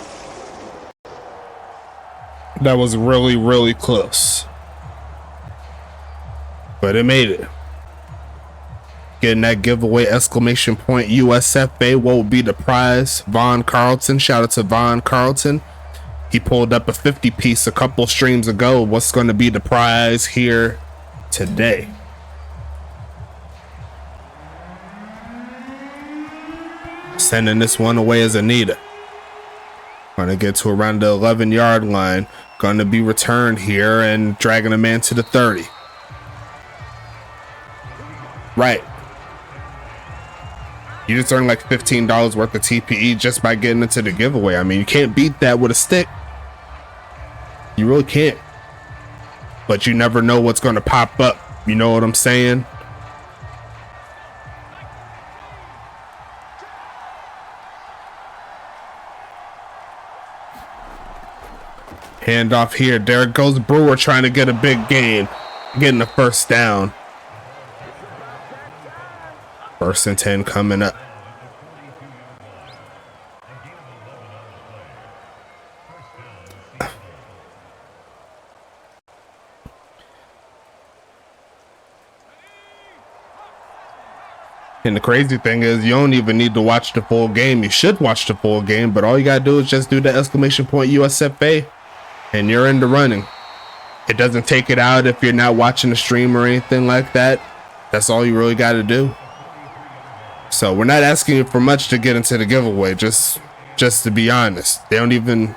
S1: That was really, really close. But it made it. Getting that giveaway exclamation point USFA. What will be the prize? Von Carlton. Shout out to Von Carlton. He pulled up a 50 piece a couple streams ago. What's going to be the prize here today? Sending this one away as Anita. Gonna get to around the 11-yard line. Gonna be returned here and dragging a man to the 30. Right. You just earned like $15 worth of TPE just by getting into the giveaway. I mean, you can't beat that with a stick. You really can't. But you never know what's gonna pop up. You know what I'm saying? Handoff here. There goes Brewer trying to get a big gain. Getting the first down. 1st and 10 coming up. And the crazy thing is you don't even need to watch the full game. You should watch the full game, but all you gotta do is just do the exclamation point USFA and you're in the running. It doesn't take it out if you're not watching the stream or anything like that. That's all you really gotta do. So we're not asking you for much to get into the giveaway, just to be honest. They don't even,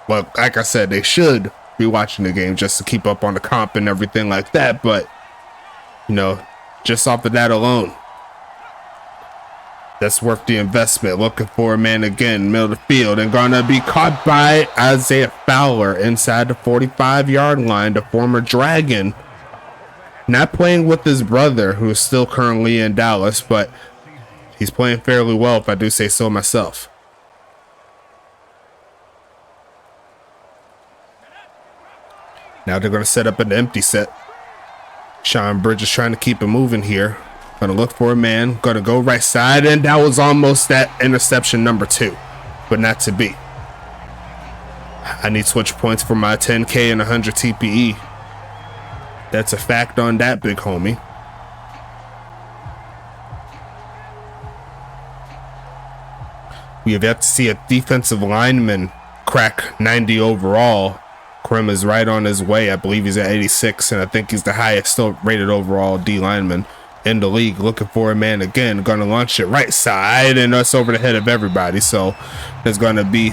S1: well, like I said, they should be watching the game just to keep up on the comp and everything like that, but you know, just off of that alone, that's worth the investment. Looking for a man again, middle of the field, and gonna be caught by Isaiah Fowler inside the 45-yard line, the former Dragon. Not playing with his brother, who is still currently in Dallas, but he's playing fairly well, if I do say so myself. Now they're going to set up an empty set. Sean Bridges trying to keep it moving here. Going to look for a man. Going to go right side, and that was almost that interception number 2, but not to be. I need switch points for my 10K and 100 TPE. That's a fact on that, big homie. We have yet to see a defensive lineman crack 90 overall. Krim is right on his way. I believe he's at 86, and I think he's the highest still rated overall D lineman in the league. Looking for a man again. Going to launch it right side, and that's over the head of everybody. So there's going to be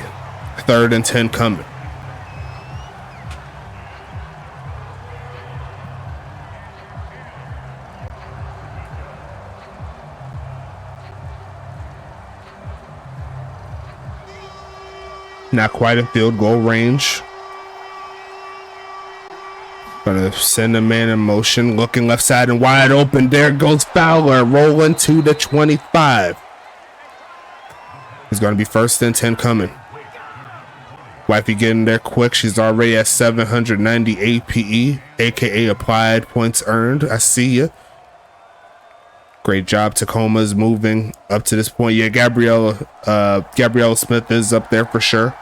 S1: 3rd and 10 coming. Not quite in field goal range. Gonna send a man in motion, looking left side and wide open. There goes Fowler, rolling to the 25. He's gonna be 1st and 10 coming. Wifey getting there quick. She's already at 790 APE, aka applied points earned. I see you. Great job. Tacoma's moving up to this point. Yeah, Gabriella Smith is up there for sure.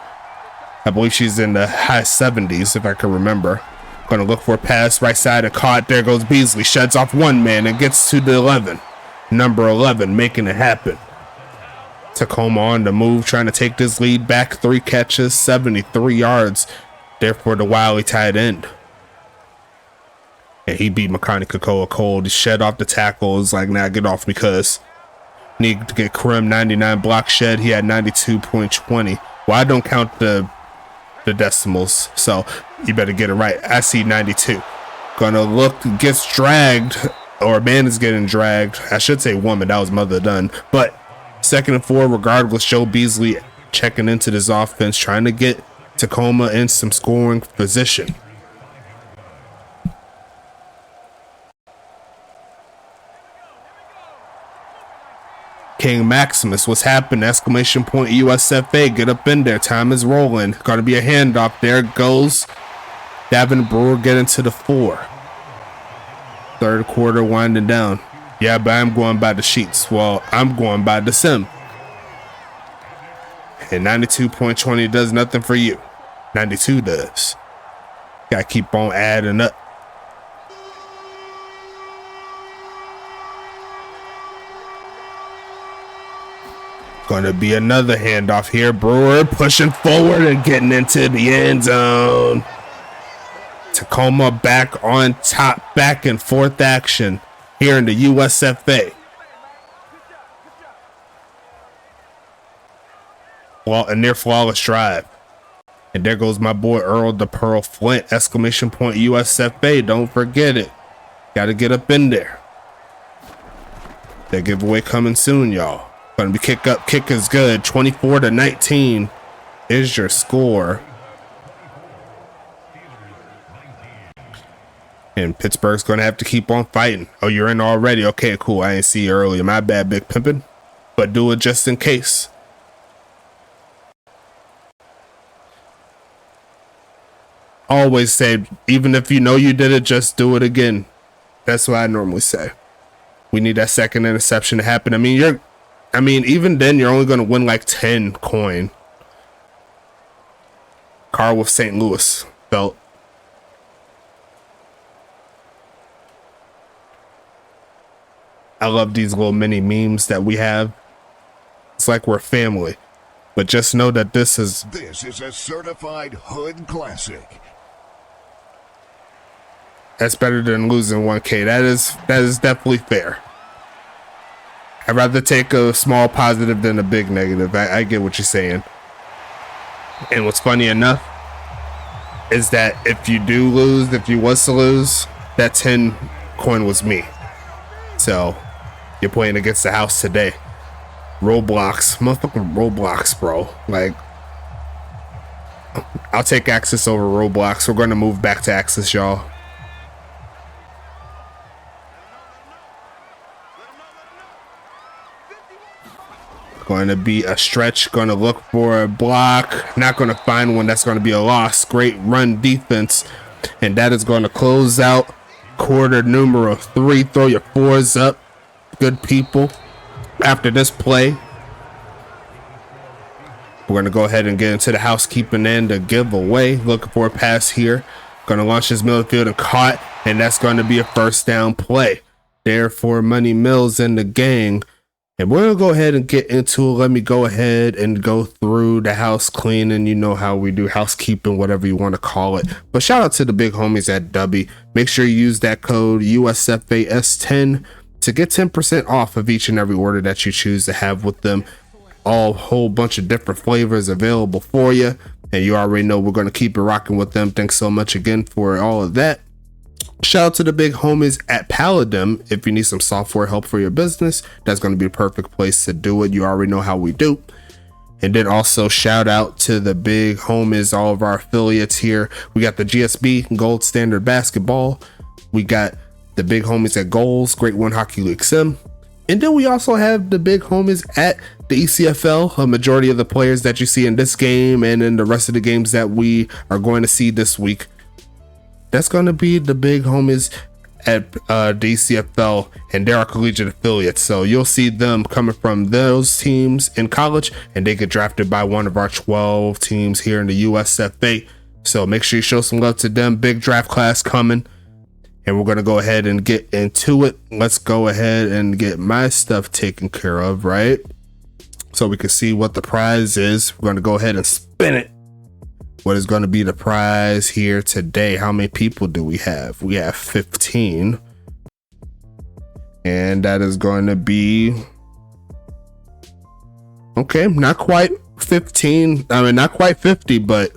S1: I believe she's in the high 70s, if I can remember. Going to look for a pass right side and caught. There goes Beasley. Sheds off one man and gets to the 11. Number 11, making it happen. Tacoma on the move, trying to take this lead back. 3 catches, 73 yards. Therefore, the wily tight end. And he beat Makani Kakoa cold. He shed off the tackle. It's like, nah, get off because need to get Krim 99 block shed. He had 92.20. Well, I don't count the decimals, so you better get it right. I see 92. Gonna look, gets dragged or a man is getting dragged. I should say woman, that was mother done. But 2nd and 4 regardless. Joe Beasley checking into this offense, trying to get Tacoma in some scoring position. King Maximus, what's happening? Exclamation point USFA, get up in there. Time is rolling. Got to be a handoff. There it goes. Davin Brewer get into the 4. 3rd quarter winding down. Yeah, but I'm going by the sheets. Well, I'm going by the sim. And 92.20 does nothing for you. 92 does. Gotta keep on adding up. Gonna be another handoff here. Brewer pushing forward and getting into the end zone. Tacoma back on top, back and forth action here in the USFA. A near flawless drive. And there goes my boy Earl the Pearl Flint. Exclamation point USFA. Don't forget it. Gotta get up in there. That giveaway coming soon, y'all. Gonna be kick up. Kick is good. 24-19 is your score. And Pittsburgh's gonna have to keep on fighting. Oh, you're in already. Okay, cool. I didn't see you earlier. My bad, Big Pimpin'. But do it just in case. Always say, even if you know you did it, just do it again. That's what I normally say. We need that second interception to happen. I mean, even then, you're only going to win like 10 coin. Car with St. Louis felt. I love these little mini memes that we have. It's like we're family. But just know that this is
S3: a certified hood classic.
S1: That's better than losing 1K. That is definitely fair. I'd rather take a small positive than a big negative. I get what you're saying. And what's funny enough is that if you do lose, if you was to lose, that 10 coin was me. So you're playing against the house today. Roblox, motherfucking Roblox, bro. Like, I'll take Axis over Roblox. We're going to move back to Axis, y'all. Going to be a stretch, going to look for a block, not going to find one. That's going to be a loss. Great run defense, and that is going to close out quarter numero 3. Throw your 4s up, good people. After this play, we're going to go ahead and get into the housekeeping and the giveaway. Looking for a pass here. Going to launch his middle field and caught, and that's going to be a first down play. Therefore, Money Mills and the gang. And we're going to go ahead and get into it. Let me go ahead and go through the house cleaning. You know how we do housekeeping, whatever you want to call it. But shout out to the big homies at Dubby. Make sure you use that code USFA S10 to get 10% off of each and every order that you choose to have with them. A whole bunch of different flavors available for you. And you already know we're going to keep it rocking with them. Thanks so much again for all of that. Shout out to the big homies at Paladin. If you need some software help for your business, that's going to be a perfect place to do it. You already know how we do. And then also shout out to the big homies, all of our affiliates here. We got the GSB, Gold Standard Basketball. We got the big homies at Goals, Great One Hockey League Sim. And then we also have the big homies at the ECFL. A majority of the players that you see in this game and in the rest of the games that we are going to see this week, that's going to be the big homies at the ECFL, and they're our collegiate affiliates. So you'll see them coming from those teams in college, and they get drafted by one of our 12 teams here in the USFA. So make sure you show some love to them. Big draft class coming, and we're going to go ahead and get into it. Let's go ahead and get my stuff taken care of, right? So we can see what the prize is. We're going to go ahead and spin it. What is going to be the prize here today? How many people do we have? We have 15. And that is going to be... okay, not quite 15. I mean, not quite 50, but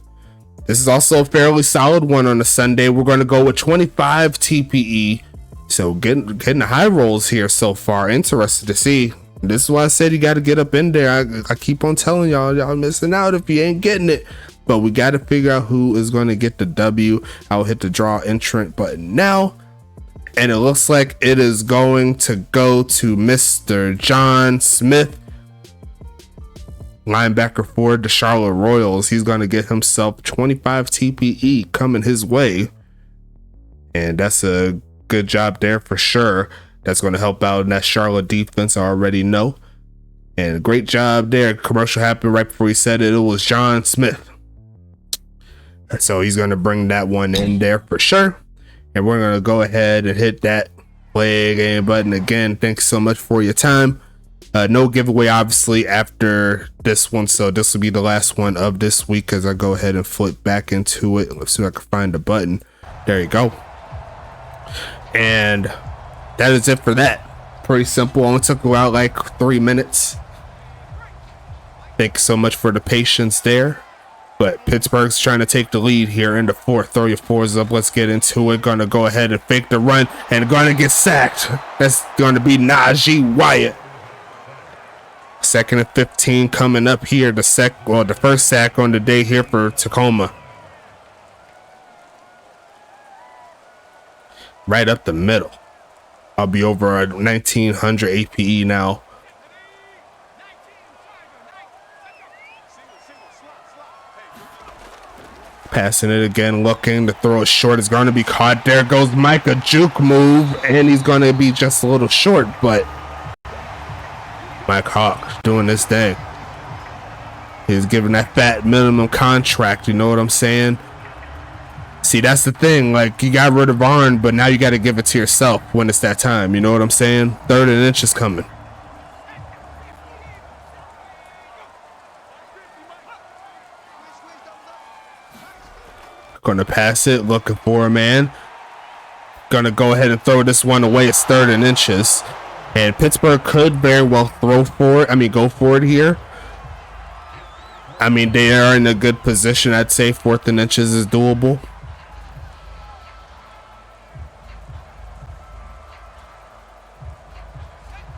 S1: this is also a fairly solid one on a Sunday. We're going to go with 25 TPE So getting the high rolls here so far. Interested to see. This is why I said you got to get up in there. I keep on telling y'all missing out if you ain't getting it. But we got to figure out who is going to get the W. I'll hit the draw entrant button now. And it looks like it is going to go to Mr. John Smith, linebacker for the Charlotte Royals. He's going to get himself 25 TPE coming his way. And that's a good job there for sure. That's going to help out in that Charlotte defense, I already know. And great job there. Commercial happened right before he said it. It was John Smith. So he's going to bring that one in there for sure. And we're going to go ahead and hit that play game button again. Thanks so much for your time. No giveaway, obviously, after this one. So this will be the last one of this week as I go ahead and flip back into it. Let's see if I can find the button. There you go. And that is it for that. Pretty simple. Only took about like 3 minutes. Thanks so much for the patience there. But Pittsburgh's trying to take the lead here in the fourth. Throw your fours up. Let's get into it. Gonna go ahead and fake the run and gonna get sacked. That's gonna be Najee Wyatt. 2nd and 15 coming up here. The first sack on the day here for Tacoma. Right up the middle. I'll be over at 1900 APE now. Passing it again, looking to throw it short. It's going to be caught. There goes Mike, a juke move, and he's going to be just a little short, but Mike Hawk doing this thing. He's giving that fat minimum contract, you know what I'm saying? See, that's the thing. Like, you got rid of Arn, but now you got to give it to yourself when it's that time, you know what I'm saying? 3rd and inch is coming. Gonna pass it, looking for a man. Gonna go ahead and throw this one away. It's 3rd and inches. And Pittsburgh could very well go for it here. I mean, they are in a good position. I'd say 4th and inches is doable.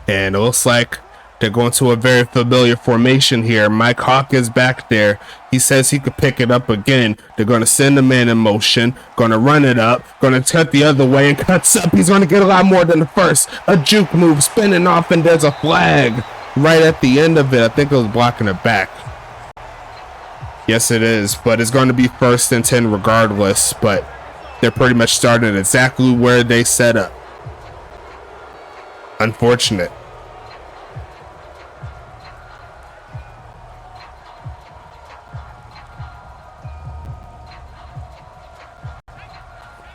S1: And it looks like they're going to a very familiar formation here. Mike Hawk is back there. He says he could pick it up again. They're going to send a man in motion. Going to run it up. Going to cut the other way and cuts up. He's going to get a lot more than the first. A juke move, spinning off, and there's a flag right at the end of it. I think it was blocking it back. Yes, it is. But it's going to be 1st and 10 regardless. But they're pretty much starting exactly where they set up. Unfortunate.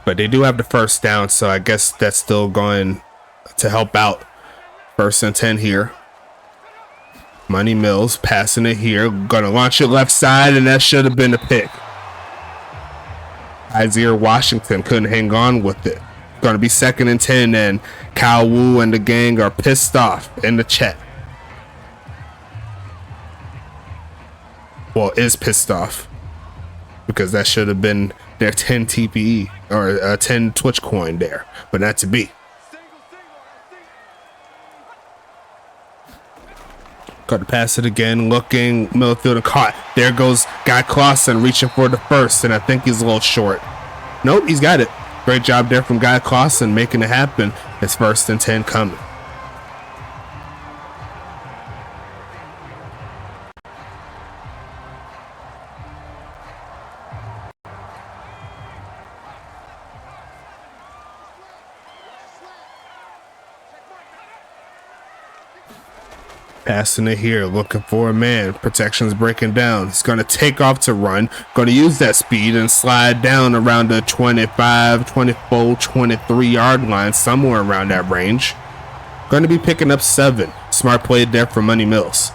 S1: But they do have the first down, so I guess that's still going to help out. 1st and 10 here. Money Mills passing it here. Gonna launch it left side, and that should have been a pick. Isaiah Washington couldn't hang on with it. Gonna be 2nd and 10, and Kyle Wu and the gang are pissed off in the chat. Well, is pissed off. Because that should have been their 10 TPE or 10 Twitch coin there, but not to be. Got to pass it again, looking, Millfield and caught. There goes Guy Clausen reaching for the first, and I think he's a little short. Nope, he's got it. Great job there from Guy Clausen making it happen. It's 1st and 10 coming. Passing it here, looking for a man. Protection's breaking down. He's going to take off to run. Going to use that speed and slide down around the 25, 24, 23 yard line, somewhere around that range. Going to be picking up 7. Smart play there for Money Mills.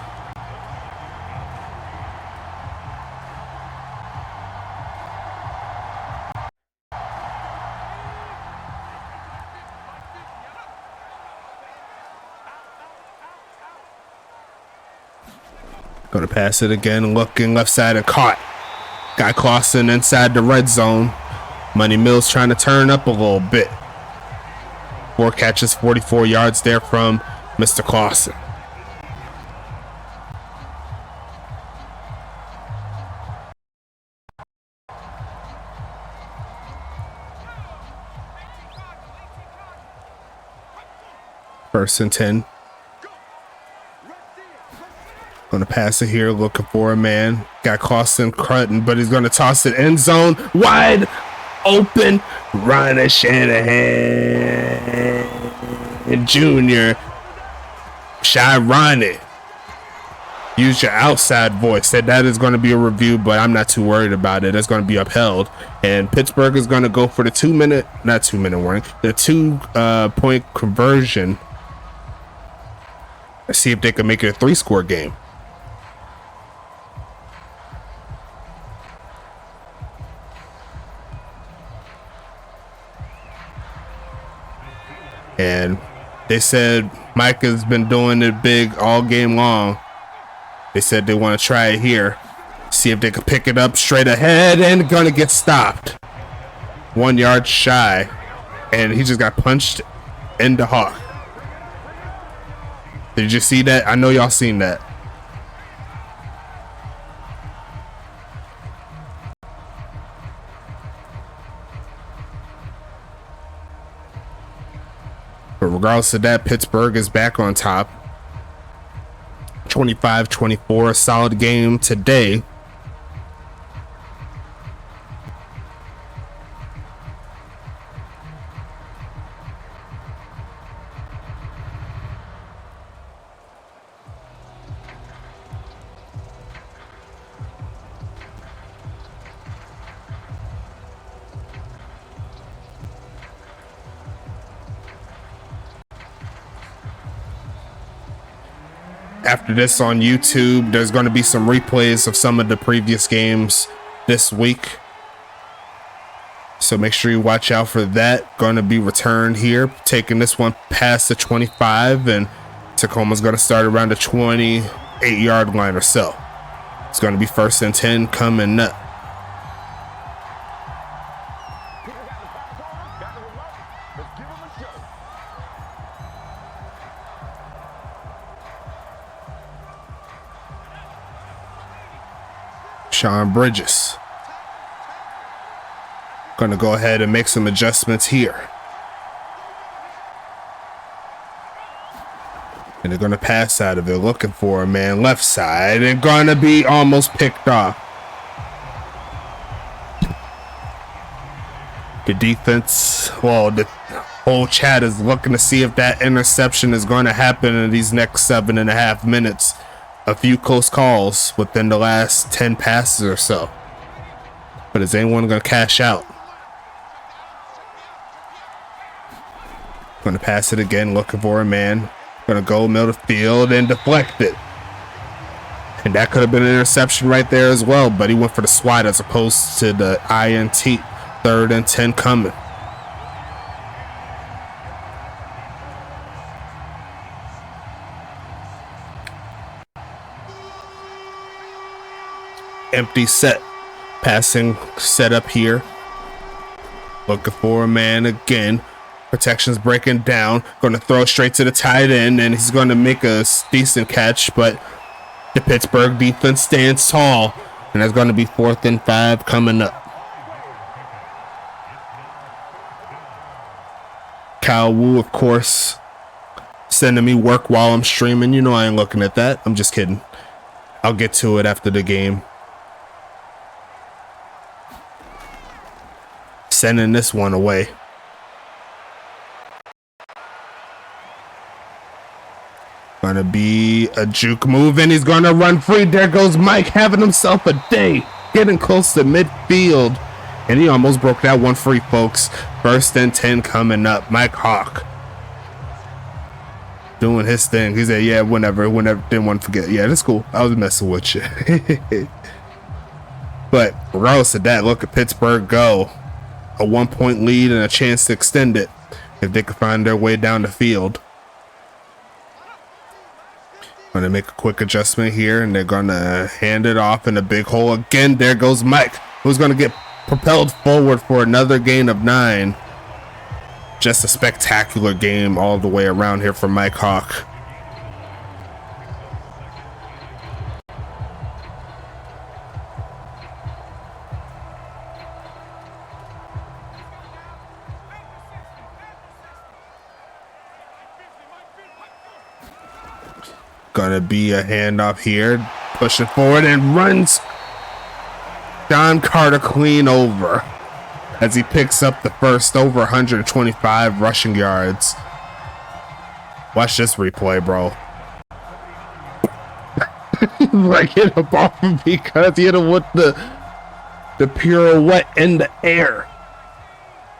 S1: Going to pass it again, looking left side and caught. Guy Clausen inside the red zone. Money Mills trying to turn up a little bit. 4 catches, 44 yards there from Mr. Clausen. First and 10. Gonna pass it here, looking for a man. Got Clausen crutting, but he's gonna toss it end zone. Wide open. Ronnie Shanahan Jr. Shy Ronnie. Use your outside voice. Said that is going to be a review, but I'm not too worried about it. It's going to be upheld. And Pittsburgh is going to go for the 2 minute, not 2 minute warning, the 2 point conversion. Let's see if they can make it a 3-score game. And they said Mike has been doing it big all game long. They said they want to try it here. See if they can pick it up straight ahead, and gonna get stopped. 1 yard shy. And he just got punched in the heart. Did you see that? I know y'all seen that. But regardless of that, Pittsburgh is back on top. 25-24, a solid game today. After this on YouTube, there's going to be some replays of some of the previous games this week. So make sure you watch out for that. Going to be returned here. Taking this one past the 25, and Tacoma's going to start around the 28-yard line or so. It's going to be first and 10 coming up. Sean Bridges gonna go ahead and make some adjustments here, and they're gonna pass out of it, looking for a man left side, and gonna be almost picked off. The defense, well, the whole chat is looking to see if that interception is going to happen in these next 7.5 minutes. A few close calls within the last 10 passes or so. But is anyone going to cash out? Going to pass it again, looking for a man. Going to go middle of the field and deflect it. And that could have been an interception right there as well, but he went for the swat as opposed to the INT. 3rd and 10 coming. Empty set. Passing set up here. Looking for a man again. Protection's breaking down. Going to throw straight to the tight end, and he's going to make a decent catch, but the Pittsburgh defense stands tall, and that's going to be 4th and 5 coming up. Kyle Wu, of course, sending me work while I'm streaming. You know I ain't looking at that. I'm just kidding. I'll get to it after the game. Sending this one away. Gonna be a juke move, and he's gonna run free. There goes Mike, having himself a day. Getting close to midfield. And he almost broke that one free, folks. 1st and 10 coming up. Mike Hawk doing his thing. He said, yeah, whenever, didn't want to forget. Yeah, that's cool. I was messing with you. But regardless of that, look at Pittsburgh go. A 1-point lead and a chance to extend it if they can find their way down the field. Going to make a quick adjustment here, and they're going to hand it off in a big hole again. There goes Mike, who's going to get propelled forward for another gain of 9. Just a spectacular game all the way around here from Mike Hawk. Gonna be a handoff here. Pushing forward and runs John Carter clean over as he picks up the first over 125 rushing yards. Watch this replay, bro. Like hit a ball because he hit him with the pirouette in the air.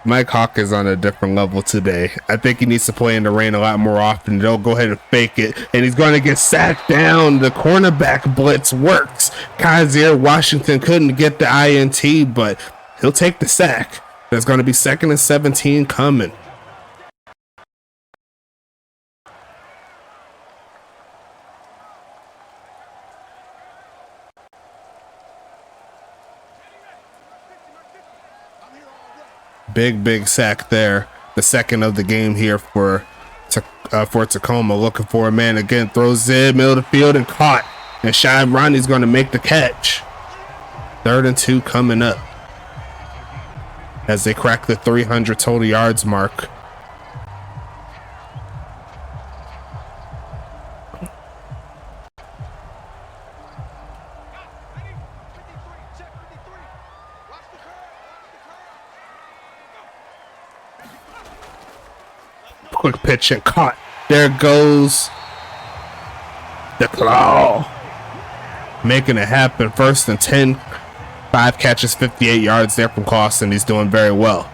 S1: Mike Hawk is on a different level today. I think he needs to play in the rain a lot more often. They'll go ahead and fake it, and he's going to get sacked down. The cornerback blitz works. Kaiser Washington couldn't get the INT, but he'll take the sack. There's going to be 2nd and 17 coming. Big sack there. The second of the game here for Tacoma. Looking for a man again. Throws it middle of the field and caught. And Shy Ronnie's going to make the catch. 3rd and 2 coming up as they crack the 300 total yards mark. Quick pitch and caught. There goes the claw. Making it happen. 1st and 10. 5 catches, 58 yards there from Clausen. He's doing very well.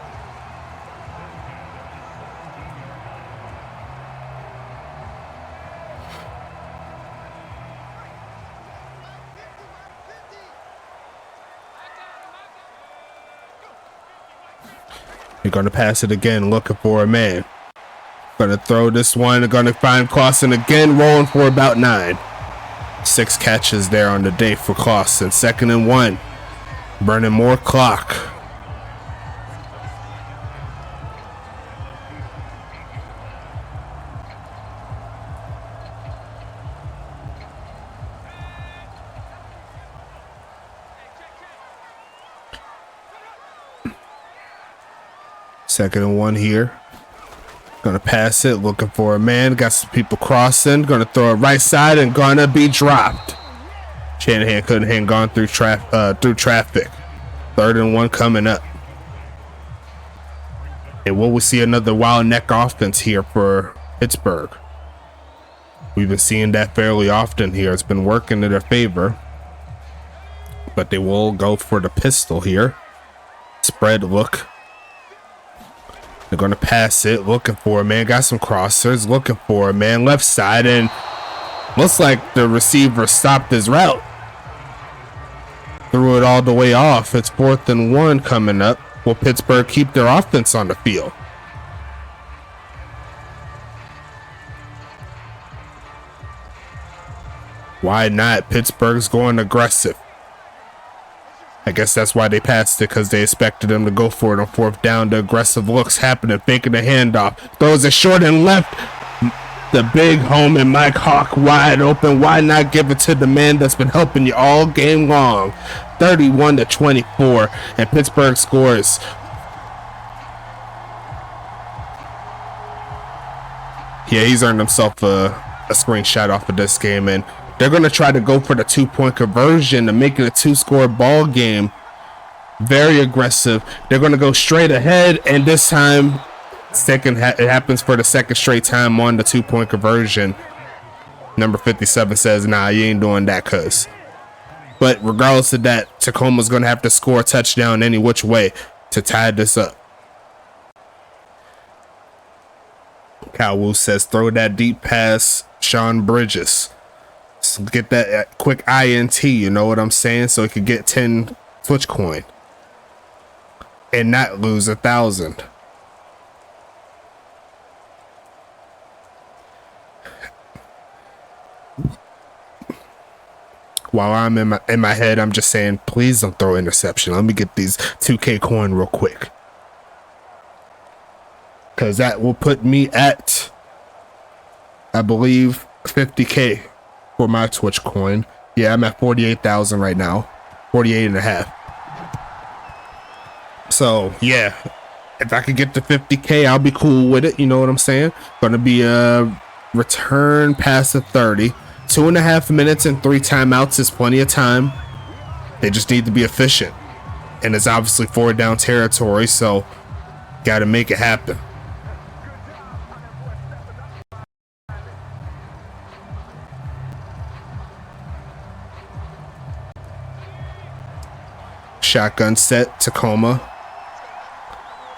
S1: You're going to pass it again, looking for a man. Going to throw this one. Going to find Clausen again, rolling for about 9. 6 catches there on the day for Clausen. 2nd and 1. Burning more clock. Second and 1 here. Gonna pass it, looking for a man. Got some people crossing. Gonna throw it right side and gonna be dropped. Shanahan couldn't hang on through traffic. 3rd and 1 coming up. And will we see another wild neck offense here for Pittsburgh? We've been seeing that fairly often here. It's been working in their favor. But they will go for the pistol here. Spread look. They're going to pass it, looking for a man. Got some crossers, looking for a man. Left side, and looks like the receiver stopped his route. Threw it all the way off. It's 4th and 1 coming up. Will Pittsburgh keep their offense on the field? Why not? Pittsburgh's going aggressive. I guess that's why they passed it, because they expected them to go for it on 4th down. The aggressive looks happening, faking the handoff. Throws it short and left. The big home and Mike Hawk wide open. Why not give it to the man that's been helping you all game long? 31-24, and Pittsburgh scores. Yeah, he's earned himself a screenshot off of this game, and they're going to try to go for the 2-point conversion to make it a 2-score ball game. Very aggressive. They're going to go straight ahead, and this time, it happens for the 2nd straight time on the 2-point conversion. Number 57 says, nah, you ain't doing that, cuz. But regardless of that, Tacoma's going to have to score a touchdown any which way to tie this up. Kyle Wu says, throw that deep pass, Sean Bridges. So get that quick INT, you know what I'm saying? So he could get 10 Twitch coin and not lose 1,000. While I'm in my head, I'm just saying, please don't throw interception. Let me get these 2K coin real quick. because that will put me at, I believe, 50K for my Twitch coin. Yeah, I'm at 48,000 right now, 48 and a half. So yeah, if I could get to 50K, I'll be cool with it. You know what I'm saying? Gonna be a return past the 30. 2.5 minutes and 3 timeouts is plenty of time. They just need to be efficient, and it's obviously 4 down territory, so got to make it happen. Shotgun set, Tacoma.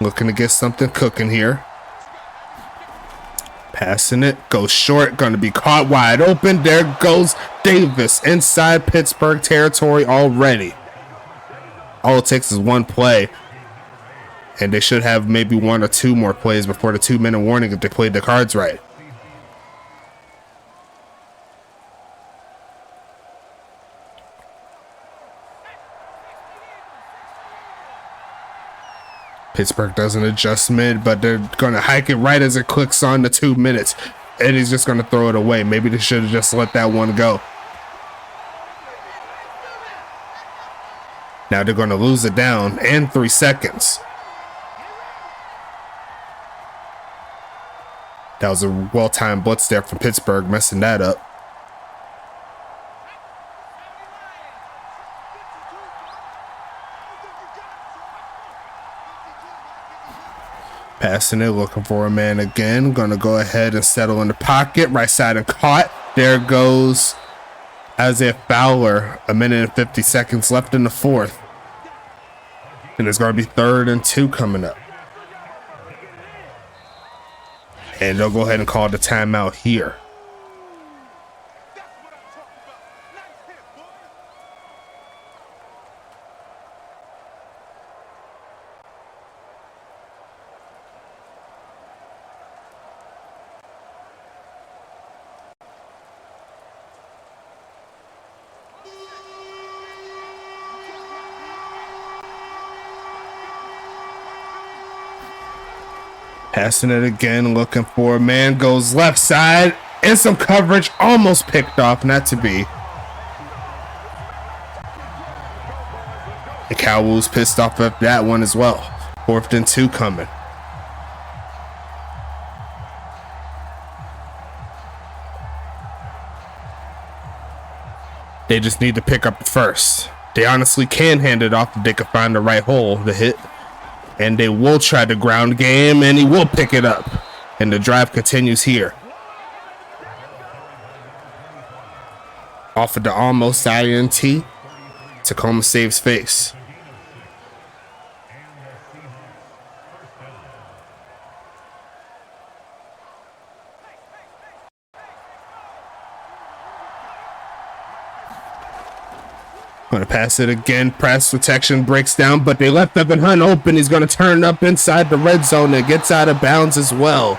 S1: Looking to get something cooking here. Passing it, goes short, gonna be caught wide open. There goes Davis inside Pittsburgh territory already. All it takes is one play, and they should have maybe 1 or 2 more plays before the 2-minute warning if they played the cards right. Pittsburgh does an adjustment, but they're going to hike it right as it clicks on the 2 minutes. And he's just going to throw it away. Maybe they should have just let that one go. Now they're going to lose it down and 3 seconds. That was a well-timed blitz there from Pittsburgh, messing that up. Passing it, looking for a man again. Gonna go ahead and settle in the pocket. Right side and caught. There goes Isaiah Fowler. 1 minute and 50 seconds left in the 4th. And it's gonna be 3rd and 2 coming up. And they'll go ahead and call the timeout here. Passing it again, looking for a man, goes left side, and some coverage, almost picked off, not to be. The Cowboys pissed off at that one as well. 4th and 2 coming. They just need to pick up the first. They honestly can hand it off if they can find the right hole to hit. And they will try the ground game, and he will pick it up. And the drive continues here. Off of the almost INT, Tacoma saves face. Gonna pass it again. Press protection breaks down, but they left Evan Hunt open. He's gonna turn up inside the red zone and gets out of bounds as well.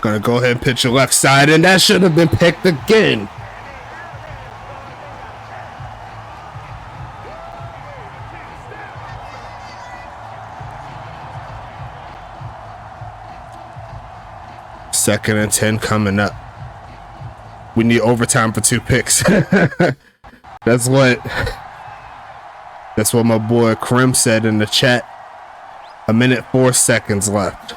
S1: Gonna go ahead and pitch your left side, and that should have been picked again. Second and 10 coming up. We need overtime for 2 picks. That's what my boy Krim said in the chat. 1 minute 4 seconds left.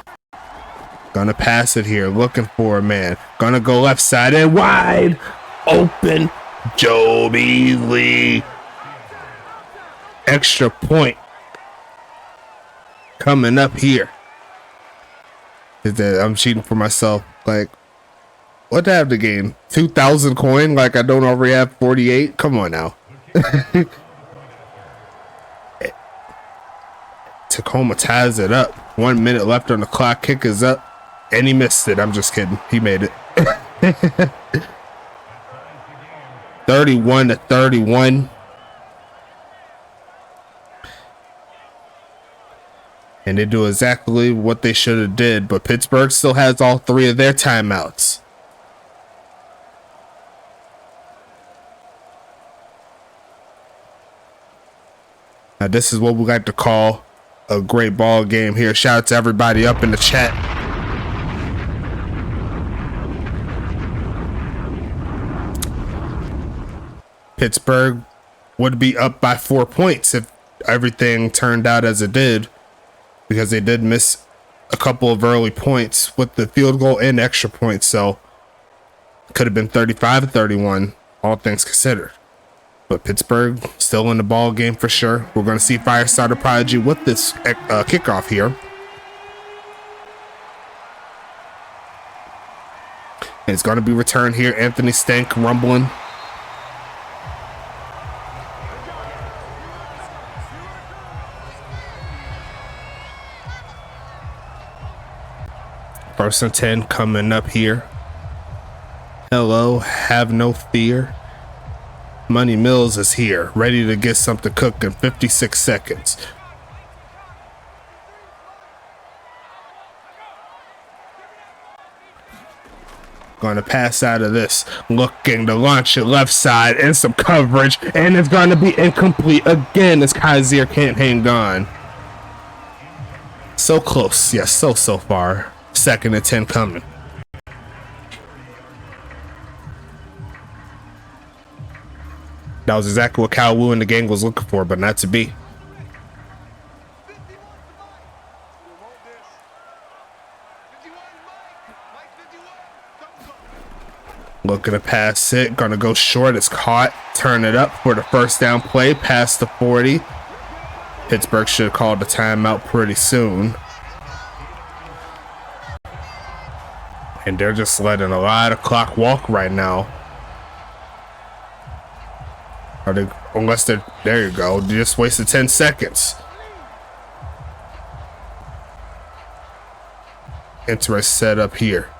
S1: Gonna pass it here, looking for a man. Gonna go left side and wide open. Joe Beasley. Extra point coming up here. I'm cheating for myself. Like, what to have the game? 2,000 coin? Like I don't already have 48? Come on now. Tacoma ties it up. 1 minute left on the clock. Kick is up. And he missed it. I'm just kidding. He made it. 31-31. And they do exactly what they should have did, but Pittsburgh still has all three of their timeouts. Now this is what we like to call a great ball game here. Shout out to everybody up in the chat. Pittsburgh would be up by 4 points if everything turned out as it did, because they did miss a couple of early points with the field goal and extra points. So it could have been 35-31, all things considered. But Pittsburgh still in the ball game for sure. We're going to see Firestarter Prodigy with this kickoff here. And it's going to be returned here. Anthony Stank rumbling. First and 10 coming up here. Hello, have no fear. Money Mills is here, ready to get something cooked in 56 seconds. Going to pass out of this, looking to launch it left side and some coverage, and it's going to be incomplete again as Kaiser can't hang on. So close, yes, so far. Second and 10 coming. That was exactly what Kyle Wu and the gang was looking for, but not to be. Looking to pass it, gonna go short, it's caught, turn it up for the first down play, past the 40. Pittsburgh should have called the timeout pretty soon. And they're just letting a lot of clock walk right now. Are they, unless they're, there you go, they just wasted 10 seconds. Interesting setup here.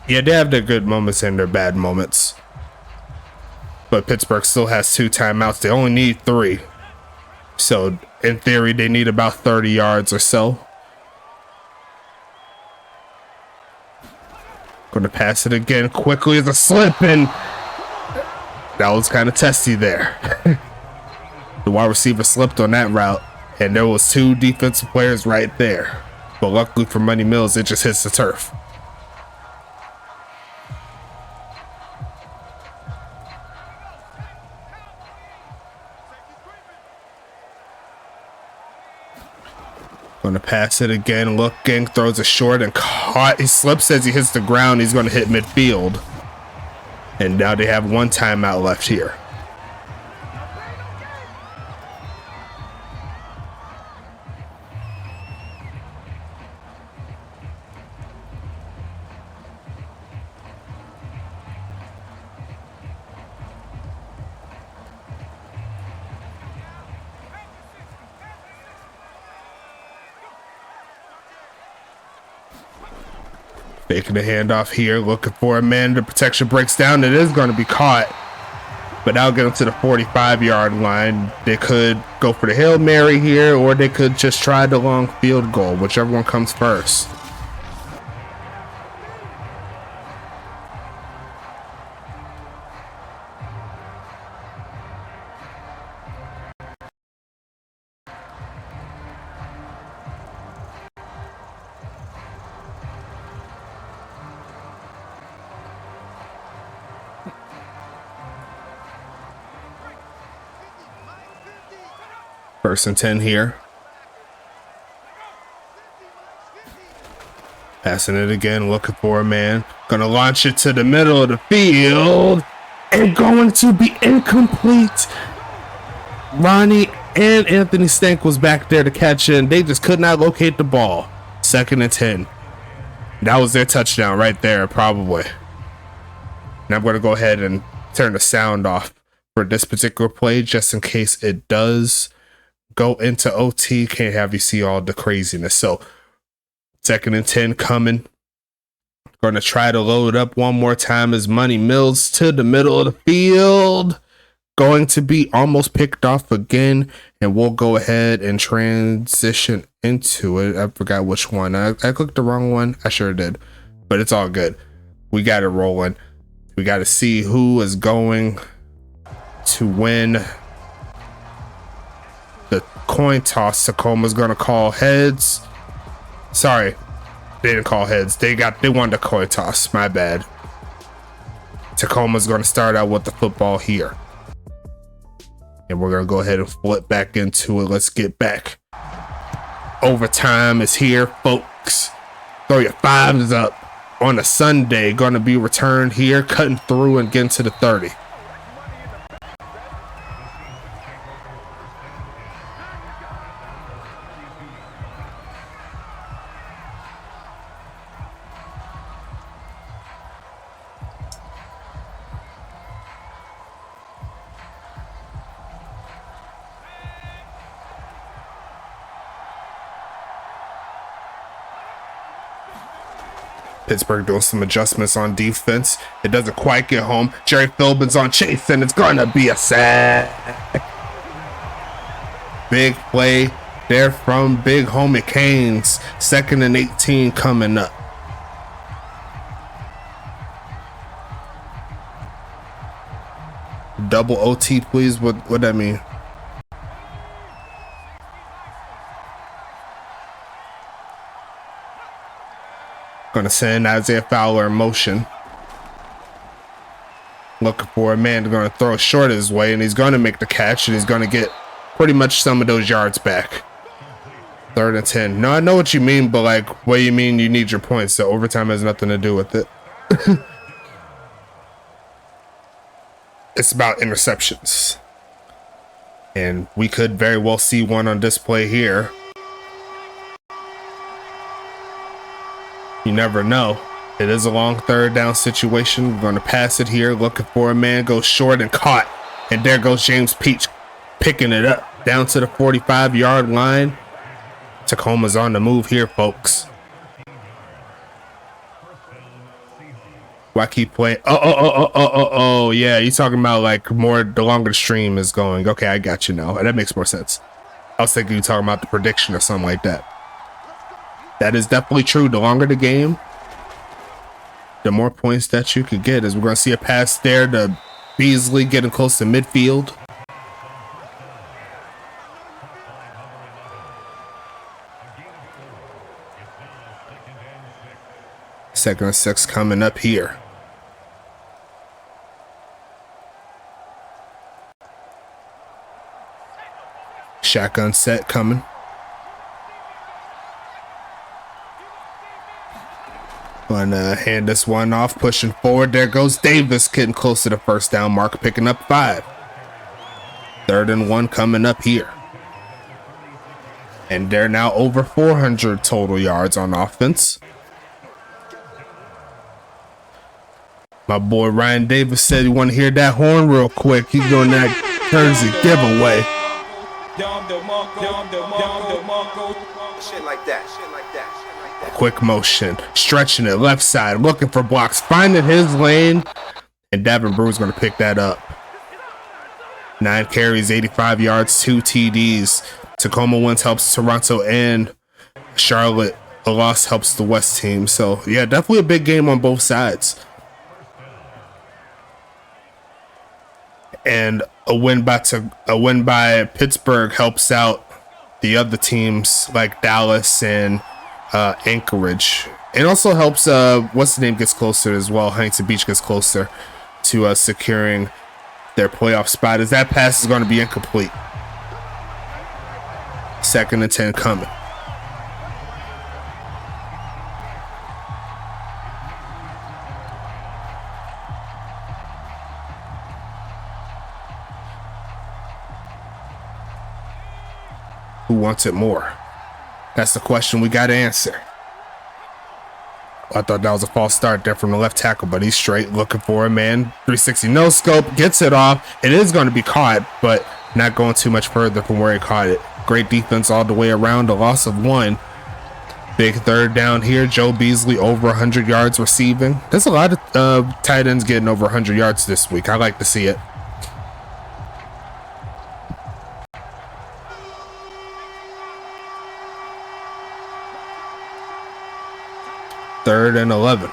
S1: Yeah, they have their good moments and their bad moments. But Pittsburgh still has 2 timeouts. They only need 3. So, in theory, they need about 30 yards or so. Going to pass it again quickly as a slip, and that was kind of testy there. The wide receiver slipped on that route, and there was 2 defensive players right there. But luckily for Money Mills, it just hits the turf. Going to pass it again, looking, throws it short and caught. He slips as he hits the ground. He's going to hit midfield. And now they have 1 timeout left here. Making the handoff here, looking for a man. The protection breaks down. It is going to be caught, but that'll get them to the 45-yard line. They could go for the Hail Mary here, or they could just try the long field goal, whichever one comes first. First and 10 here. Passing it again, looking for a man. Gonna launch it to the middle of the field. And going to be incomplete. Ronnie and Anthony Stank was back there to catch it, and they just could not locate the ball. Second and 10. That was their touchdown right there, probably. And I'm going to go ahead and turn the sound off for this particular play, just in case it does go into OT. Can't have you see all the craziness. So 2nd and 10 coming. Going to try to load up one more time as Money Mills to the middle of the field. Going to be almost picked off again, and we'll go ahead and transition into it. I forgot which one. I clicked the wrong one. I sure did, but it's all good. We got it rolling. We got to see who is going to win the coin toss. Tacoma's going to call heads. Sorry, they didn't call heads. They won the coin toss. My bad. Tacoma's going to start out with the football here. And we're going to go ahead and flip back into it. Let's get back. Overtime is here, folks. Throw your fives up on a Sunday. Going to be returned here, cutting through and getting to the 30. Pittsburgh doing some adjustments on defense. It doesn't quite get home. Jerry Philbin's on Chase, and it's going to be a sack. Big play there from Big Homie Canes. 2nd and 18 coming up. Double OT, please. What that mean? Going to send Isaiah Fowler in motion. Looking for a man going to throw short his way, and he's going to make the catch, and he's going to get pretty much some of those yards back. 3rd and 10. No, I know what you mean, but like, what do you mean you need your points? So overtime has nothing to do with it. It's about interceptions. And we could very well see one on display here. You never know. It is a long 3rd down situation. We're going to pass it here. Looking for a man. Goes short and caught. And there goes James Peach picking it up. Down to the 45-yard line. Tacoma's on the move here, folks. Why keep playing? Oh, yeah. You're talking about like more the longer the stream is going. Okay, I got you now. That makes more sense. I was thinking you were talking about the prediction or something like that. That is definitely true. The longer the game, the more points that you could get. As we're going to see a pass there to Beasley getting close to midfield. Second and 6 coming up here. Shotgun set coming. Gonna hand this one off, pushing forward. There goes Davis, getting close to the 1st down mark, picking up 5. 3rd and 1 coming up here. And they're now over 400 total yards on offense. My boy Ryan Davis said he want to hear that horn real quick. He's doing that Jersey giveaway.
S2: Shit like that.
S1: Quick motion, stretching it left side, looking for blocks, finding his lane, and Davin Brew's going to pick that up. 9 carries, 85 yards, 2 TDs. Tacoma wins helps Toronto and Charlotte. A loss helps the West team. So yeah, definitely a big game on both sides. And a win by Pittsburgh helps out the other teams like Dallas and Anchorage. It also helps what's the name gets closer as well. Huntington Beach gets closer to securing their playoff spot, as that pass is going to be incomplete. 2nd and 10 coming. Who wants it more? That's the question we got to answer. I thought that was a false start there from the left tackle, but he's straight, looking for a man. 360 no scope, gets it off. It is going to be caught, but not going too much further from where he caught it. Great defense all the way around. A loss of 1. Big third down here. Joe Beasley over 100 yards receiving. There's a lot of tight ends getting over 100 yards this week. I like to see it. Third and 11.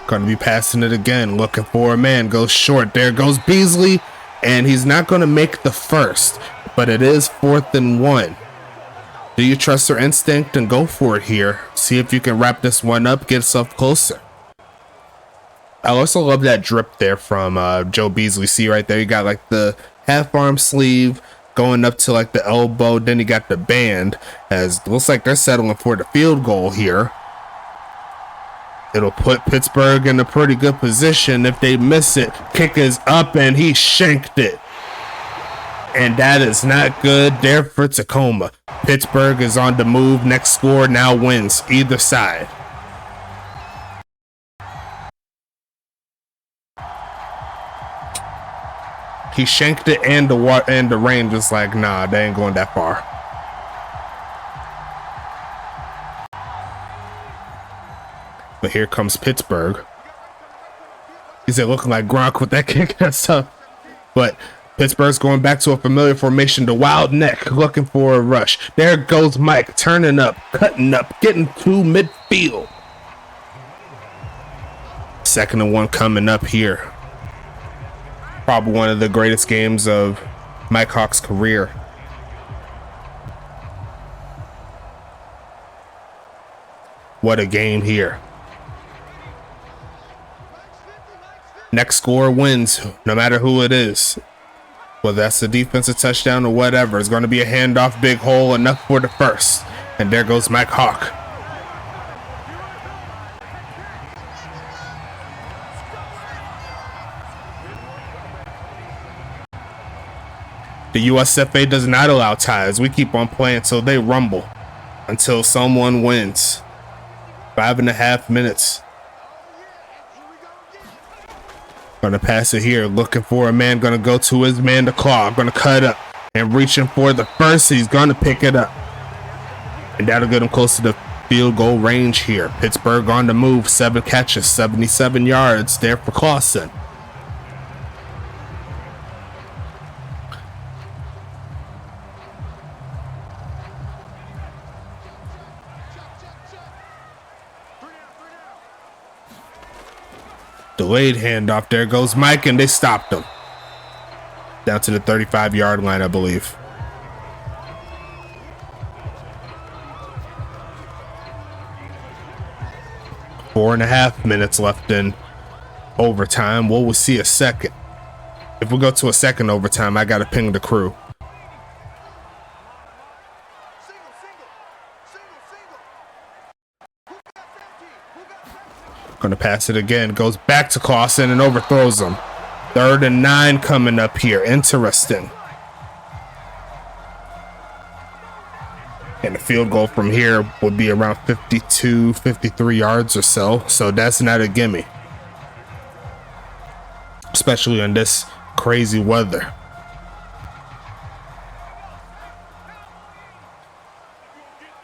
S1: Going to be passing it again. Looking for a man. Goes short. There goes Beasley. And he's not going to make the first. But it is 4th and 1. Do you trust your instinct and go for it here? See if you can wrap this one up. Get yourself closer. I also love that drip there from Joe Beasley. See right there? You got like the half arm sleeve going up to like the elbow. Then you got the band. As looks like they're settling for the field goal here. It'll put Pittsburgh in a pretty good position. If they miss it, kick is up and he shanked it. And that is not good there for Tacoma. Pittsburgh is on the move. Next score now wins either side. He shanked it and the rain was like, nah, they ain't going that far. But here comes Pittsburgh. He's looking like Gronk with that kick and stuff. But Pittsburgh's going back to a familiar formation. The wild neck looking for a rush. There goes Mike turning up, cutting up, getting to midfield. 2nd and 1 coming up here. Probably one of the greatest games of Mike Hawk's career. What a game here. Next score wins, no matter who it is. Whether that's a defensive touchdown or whatever. It's going to be a handoff, big hole, enough for the first. And there goes Mike Hawk. The USFA does not allow ties. We keep on playing till they rumble. Until someone wins. 5.5 minutes. Gonna pass it here, looking for a man, gonna go to his man to claw, gonna cut up and reaching for the first. He's gonna pick it up, and that'll get him close to the field goal range here. Pittsburgh on the move, 7 catches, 77 yards there for Clausen. Delayed handoff. There goes Mike, and they stopped him. Down to the 35-yard line, I believe. Four and a half minutes left in overtime. Well, we'll see a second. If we go to a second overtime, I got to ping the crew. Gonna pass it again. Goes back to Clausen and overthrows him. 3rd and 9 coming up here. Interesting. And the field goal from here would be around 52, 53 yards or so. So that's not a gimme. Especially in this crazy weather.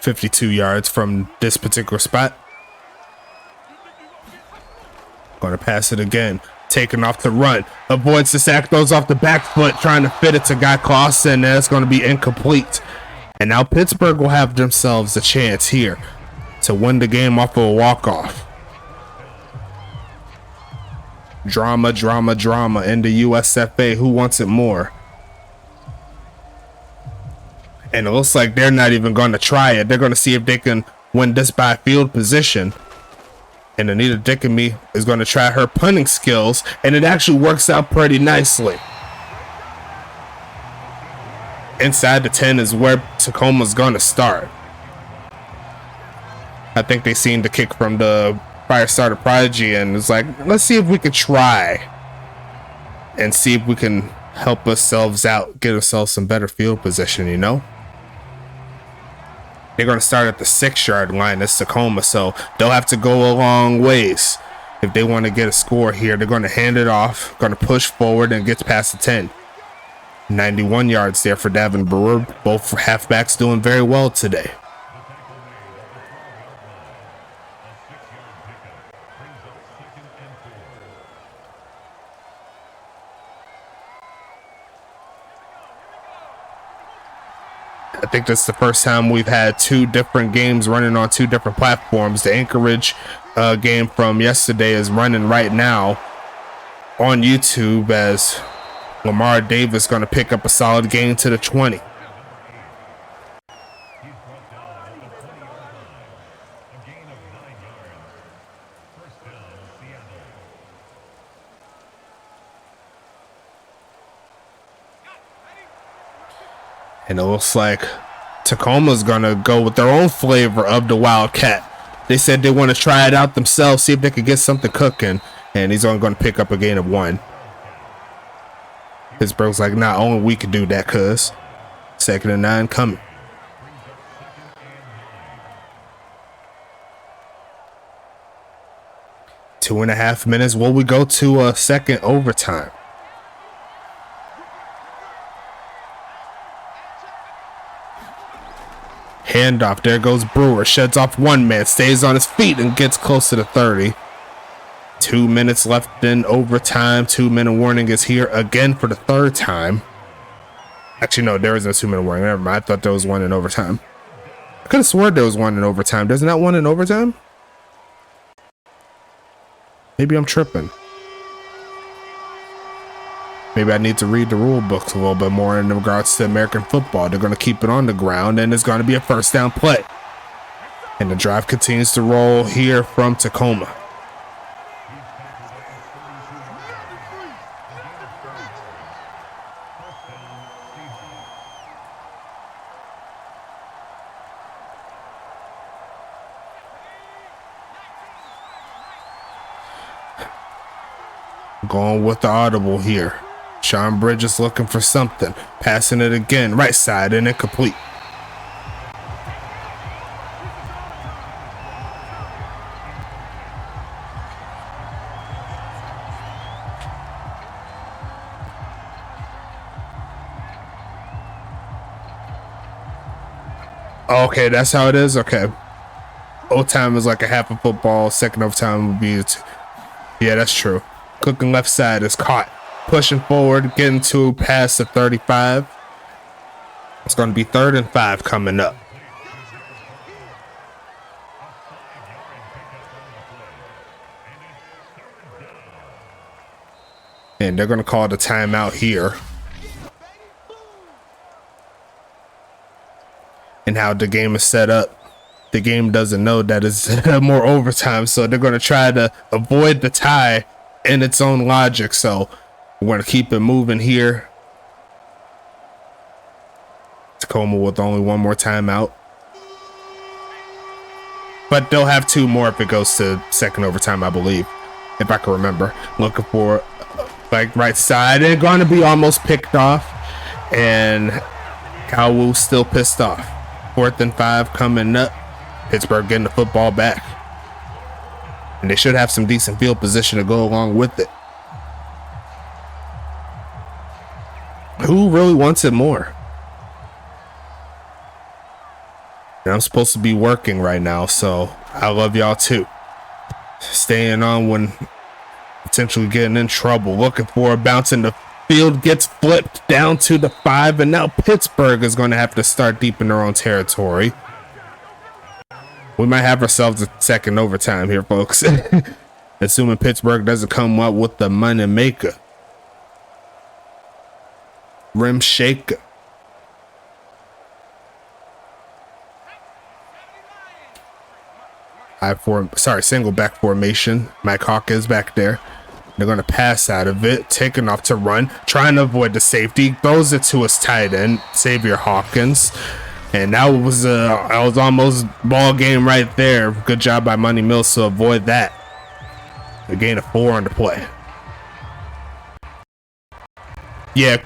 S1: "52 yards from this particular spot. Going to pass it again. Taking off the run. Avoids the sack. Throws off the back foot. Trying to fit it to Guy Clausen. And that's going to be incomplete. And now Pittsburgh will have themselves a chance here to win the game off of a walk-off. Drama, drama, drama in the USFA. Who wants it more? And it looks like they're not even going to try it. They're going to see if they can win this by field position. And Anita Dickamy is going to try her punting skills, and it actually works out pretty nicely. Inside the 10 is where Tacoma's going to start. I think they seen the kick from the Fire Starter Prodigy, and it's like, let's see if we can try and see if we can help ourselves out, get ourselves some better field position, you know? They're going to start at the 6-yard line. That's Tacoma, so they'll have to go a long ways if they want to get a score here. They're going to hand it off, going to push forward, and get past the 10. 91 yards there for Davin Brewer. Both halfbacks doing very well today. I think this is the first time we've had two different games running on two different platforms. The Anchorage game from yesterday is running right now on YouTube as Lamar Davis going to pick up a solid gain to the 20. And it looks like Tacoma's gonna go with their own flavor of the Wildcat. They said they want to try it out themselves, see if they could get something cooking. And he's only going to pick up a gain of 1. Pittsburgh's like, nah, only we can do that, cuz. 2nd and 9 coming. Two and a half minutes. Will we go to a second overtime? Handoff. There goes Brewer. Sheds off one man. Stays on his feet and gets close to the 30. 2 minutes left in overtime. 2-minute warning is here again for the 3rd time. Actually, no, there is no 2-minute warning. Never mind. I thought there was one in overtime. I could have sworn there was one in overtime. Doesn't that one in overtime? Maybe I'm tripping. Maybe I need to read the rule books a little bit more in regards to American football. They're going to keep it on the ground, and it's going to be a first down play. And the drive continues to roll here from Tacoma. Going with the audible here. Sean Bridges looking for something. Passing it again. Right side and incomplete. Okay, that's how it is? Okay. Overtime is like a half of football. Second overtime would be it. Yeah, that's true. Cooking left side is caught. Pushing forward, getting to past the 35. It's going to be 3rd and 5 coming up. And they're going to call the timeout here. And how the game is set up, the game doesn't know that it's more overtime. So they're going to try to avoid the tie in its own logic. So we're going to keep it moving here. Tacoma with only one more timeout. But they'll have 2 more if it goes to second overtime, I believe. If I can remember. Looking for like right side. They're going to be almost picked off. And Kowal's still pissed off. 4th and 5 coming up. Pittsburgh getting the football back. And they should have some decent field position to go along with it. Who really wants it more? And I'm supposed to be working right now, so I love y'all too. Staying on when potentially getting in trouble. Looking for a bounce in the field. Gets flipped down to the 5. And now Pittsburgh is going to have to start deep in their own territory. We might have ourselves a second overtime here, folks. Assuming Pittsburgh doesn't come up with the money maker. Rim shaker. Single back formation. Mike Hawkins back there. They're going to pass out of it. Taking off to run. Trying to avoid the safety. Throws it to his tight end, Xavier Hawkins. And that was almost ball game right there. Good job by Money Mills to avoid that. A gain of 4 on the play. Yeah.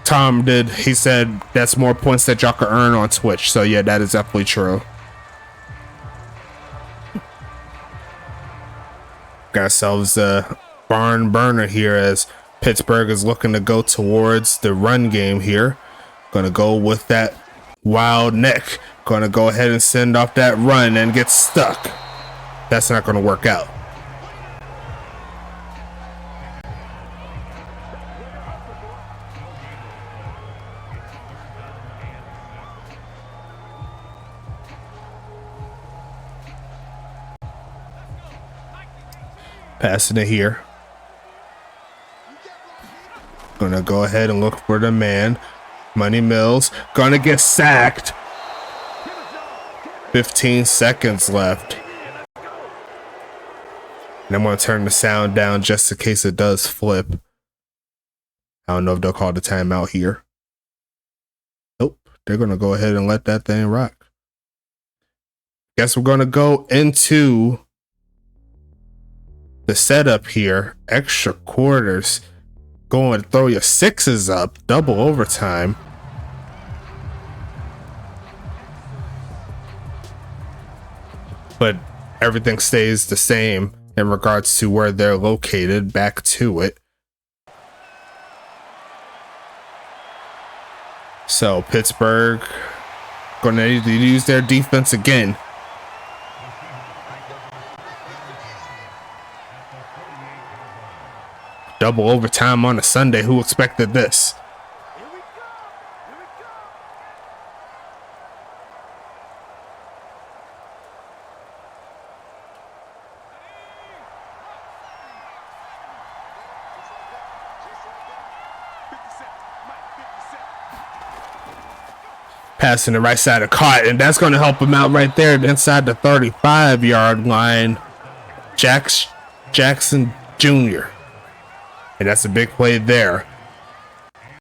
S1: Tom did. He said that's more points that y'all can earn on Twitch. So yeah, that is definitely true. Got ourselves a barn burner here as Pittsburgh is looking to go towards the run game here. Gonna go with that wild neck. Gonna go ahead and send off that run and get stuck. That's not gonna work out. Passing it here. Gonna go ahead and look for the man. Money Mills. Gonna get sacked. 15 seconds left. And I'm gonna turn the sound down just in case it does flip. I don't know if they'll call the timeout here. Nope. They're gonna go ahead and let that thing rock. Guess we're gonna go into the setup here. Extra quarters. Going to throw your sixes up. Double overtime. But everything stays the same in regards to where they're located. Back to it. So Pittsburgh going to need to use their defense again. Double overtime on a Sunday. Who expected this? Passing the right side of caught, and that's going to help him out right there inside the 35-yard line. Jackson Jr. And that's a big play there.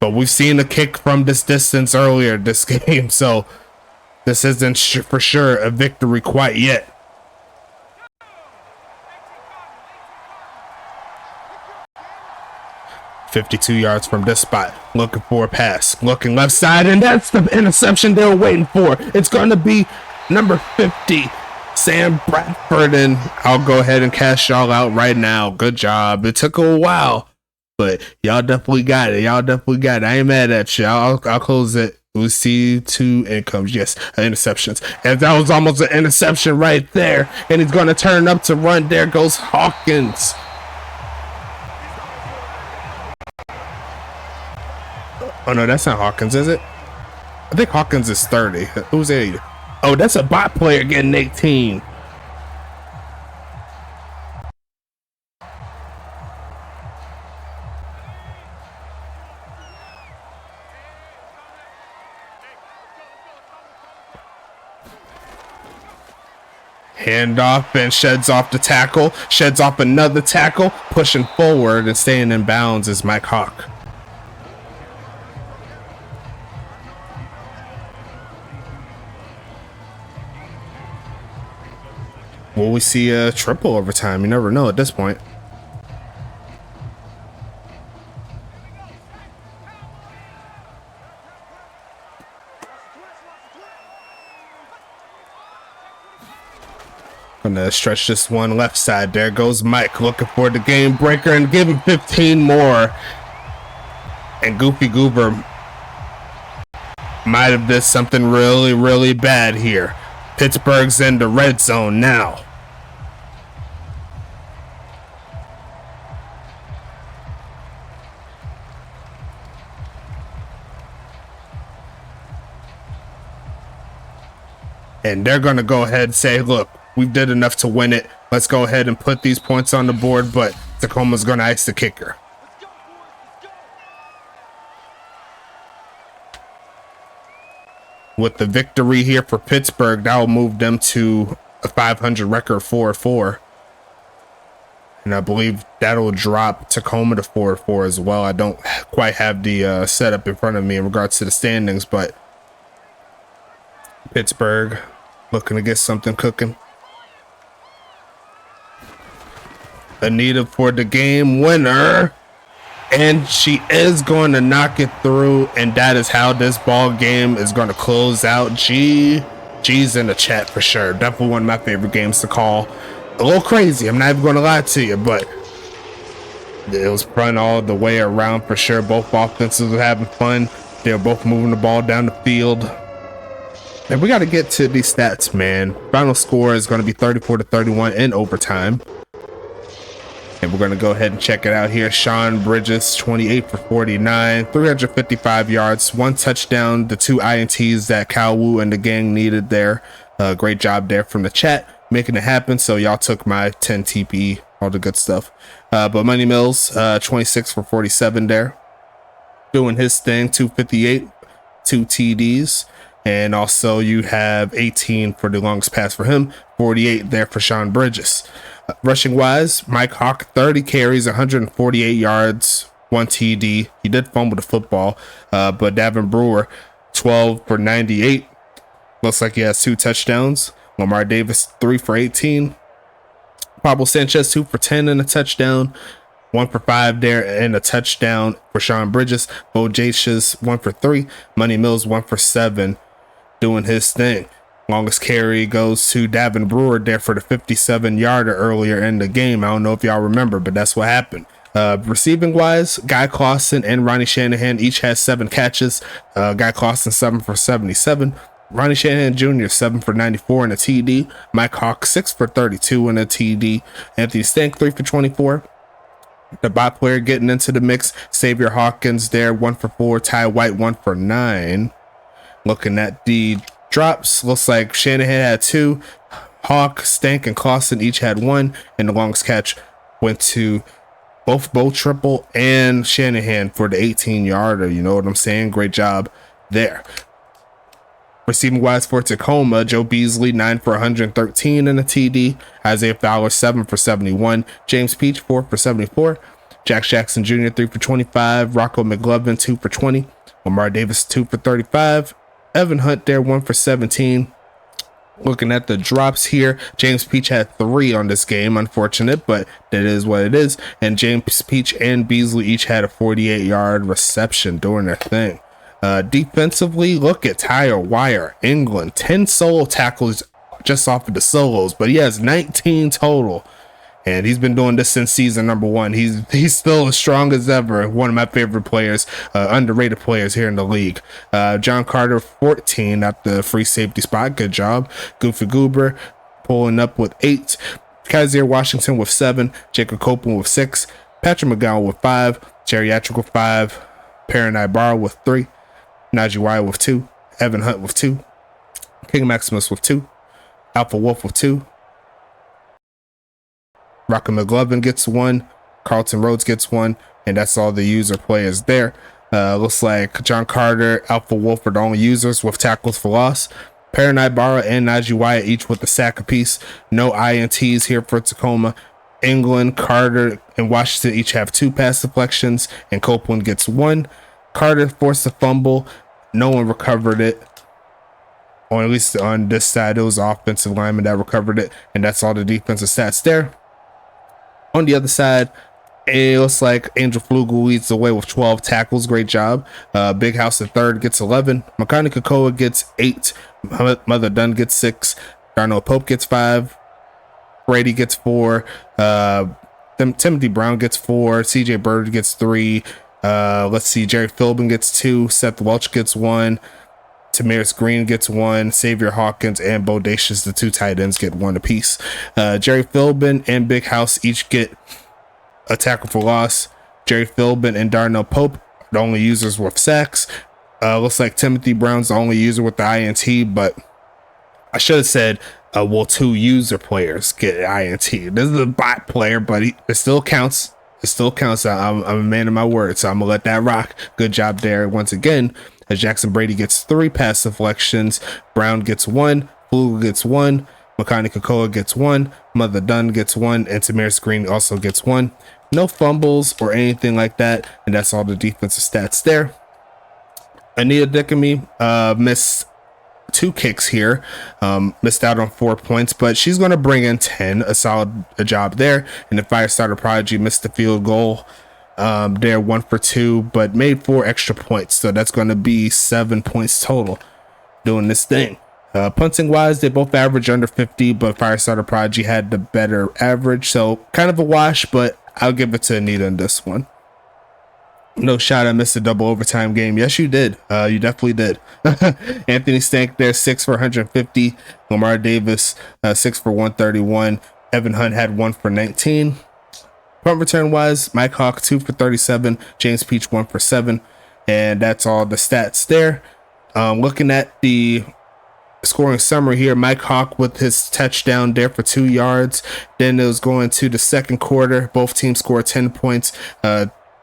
S1: But we've seen a kick from this distance earlier this game, so this isn't for sure a victory quite yet. "52 yards from this spot, looking for a pass, looking left side, and that's the interception they were waiting for. It's going to be number 50, Sam Bradford, and I'll go ahead and cash y'all out right now. Good job. It took a while, but y'all definitely got it. I ain't mad at you. I'll close it. We see 2 incomes. Yes, interceptions. And that was almost an interception right there. And he's going to turn up to run. There goes Hawkins. Oh, no, that's not Hawkins, is it? I think Hawkins is 30. Who's 80? Oh, that's a bot player getting 18. Handoff and sheds off the tackle. Sheds off another tackle. Pushing forward and staying in bounds is Mike Hawk. Will we see a triple overtime? You never know at this point. Gonna stretch this one left side. There goes Mike looking for the game breaker and give him 15 more. And Goofy Goober might have did something really, really bad here. Pittsburgh's in the red zone now. And they're going to go ahead and say, look, we did enough to win it. Let's go ahead and put these points on the board, but Tacoma's going to ice the kicker. With the victory here for Pittsburgh, that will move them to a 500 record, 4-4. And I believe that'll drop Tacoma to 4-4 as well. I don't quite have the setup in front of me in regards to the standings, but Pittsburgh looking to get something cooking. Anita for the game winner. And she is going to knock it through, and that is how this ball game is going to close out. G's in the chat for sure. Definitely one of my favorite games to call. A little crazy, I'm not even going to lie to you, but it was fun all the way around for sure. Both offenses were having fun. They were both moving the ball down the field. And we got to get to these stats, man. Final score is going to be 34-31 in overtime. And we're going to go ahead and check it out here. Sean Bridges, 28 for 49, 355 yards, 1 touchdown, the 2 INTs that Kyle Wu and the gang needed there. Great job there from the chat, making it happen. So y'all took my 10 TP all the good stuff. But Money Mills, 26 for 47 there, doing his thing. 258, 2 TDs. And also you have 18 for the longest pass for him, 48 there for Sean Bridges. Rushing wise, Mike Hawk, 30 carries, 148 yards, 1 TD. He did fumble the football, but Davin Brewer, 12 for 98. Looks like he has 2 touchdowns. Lamar Davis, 3 for 18. Pablo Sanchez, 2 for 10 and a touchdown. 1 for 5 there and a touchdown for Sean Bridges. Bojacious, 1 for 3. Money Mills, 1 for 7, doing his thing. Longest carry goes to Davin Brewer there for the 57-yarder earlier in the game. I don't know if y'all remember, but that's what happened. Receiving wise, Guy Clausen and Ronnie Shanahan each has 7 catches. Guy Clausen, 7 for 77. Ronnie Shanahan Jr., 7 for 94 and a TD. Mike Hawk, 6 for 32 and a TD. Anthony Stank, 3 for 24. The bot player getting into the mix. Xavier Hawkins there, 1 for 4. Ty White, 1 for 9. Looking at the drops, looks like Shanahan had 2. Hawk, Stank, and Clausen each had 1. And the longest catch went to both Bo Triple and Shanahan for the 18-yarder. You know what I'm saying? Great job there. Receiving wise for Tacoma, Joe Beasley, 9 for 113 and a TD. Isaiah Fowler, 7 for 71. James Peach, 4 for 74. Jack Jackson Jr., 3 for 25. Rocco McLovin, 2 for 20. Lamar Davis, 2 for 35. Evan Hunt there, 1 for 17. Looking at the drops here, James Peach had 3 on this game. Unfortunate, but that is what it is. And James Peach and Beasley each had a 48-yard reception doing their thing. Defensively, look at Tyre Wire, England, 10 solo tackles just off of the solos, but he has 19 total. And he's been doing this since season number 1. He's still as strong as ever. One of my favorite players, underrated players here in the league. John Carter, 14 at the free safety spot. Good job. Goofy Goober pulling up with 8. Kaiser Washington with 7. Jacob Copeland with 6. Patrick McGowan with 5. Geriatric with 5. Perrin Ibarra with 3. Najee Wyatt with 2. Evan Hunt with 2. King Maximus with 2. Alpha Wolf with 2. Rocco McLovin gets 1. Carlton Rhodes gets 1. And that's all the user players there. Looks like John Carter, Alpha Wolf are the only users with tackles for loss. Perrin Ibarra and Najee Wyatt each with a sack apiece. No INTs here for Tacoma. England, Carter, and Washington each have 2 pass deflections. And Copeland gets 1. Carter forced a fumble. No one recovered it. Or at least on this side, it was the offensive lineman that recovered it. And that's all the defensive stats there. On the other side, it looks like Angel Flugel leads the way with 12 tackles. Great job. Big House the third gets 11. Makani Kakoa gets 8. Mother Dunn gets 6. Darnell Pope gets 5. Brady gets 4. Timothy Brown gets 4. CJ Bird gets 3. Let's see, Jerry Philbin gets 2. Seth Welch gets 1. Tamaris Green gets 1. Xavier Hawkins and Bodacious, the 2 tight ends, get 1 apiece. Jerry Philbin and Big House each get a tackle for loss. Jerry Philbin and Darnell Pope, the only users with sacks. Looks like Timothy Brown's the only user with the INT, but I should have said, 2 user players get INT. This is a bot player, but it still counts. It still counts. I'm a man of my word, so I'm going to let that rock. Good job there once again. As Jackson Brady gets 3 pass deflections. Brown gets 1. Flugel gets 1. Makani Kakoa gets 1. Mother Dunn gets 1. And Tamaris Green also gets 1. No fumbles or anything like that. And that's all the defensive stats there. Anita Dickamy missed 2 kicks here. Missed out on 4 points, but she's going to bring in 10. A solid job there. And the Firestarter Prodigy missed the field goal. They're 1 for 2, but made 4 extra points. So that's going to be 7 points total doing this thing. Punting wise, they both average under 50, but Firestarter Prodigy had the better average. So kind of a wash, but I'll give it to Anita in this one. No shot, I missed a double overtime game. Yes, you did. You definitely did. Anthony Stank there, 6 for 150. Lamar Davis, 6 for 131. Evan Hunt had 1 for 19. Punt return wise, Mike Hawk 2 for 37. James Peach 1 for 7. And that's all the stats there. Looking at the scoring summary here. Mike Hawk with his touchdown there for 2 yards. Then it was going to the second quarter. Both teams scored 10 points.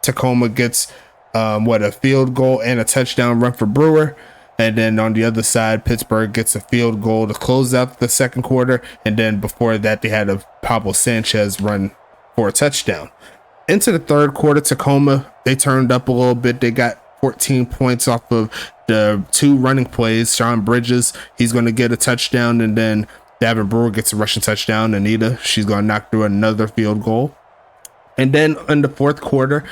S1: Tacoma gets a field goal and a touchdown run for Brewer. And then on the other side, Pittsburgh gets a field goal to close out the second quarter. And then before that, they had a Pablo Sanchez run for a touchdown. Into the third quarter, Tacoma, they turned up a little bit. They got 14 points off of the 2 running plays. Sean Bridges, he's going to get a touchdown. And then Davin Brewer gets a rushing touchdown. Anita, she's going to knock through another field goal. And then in the fourth quarter,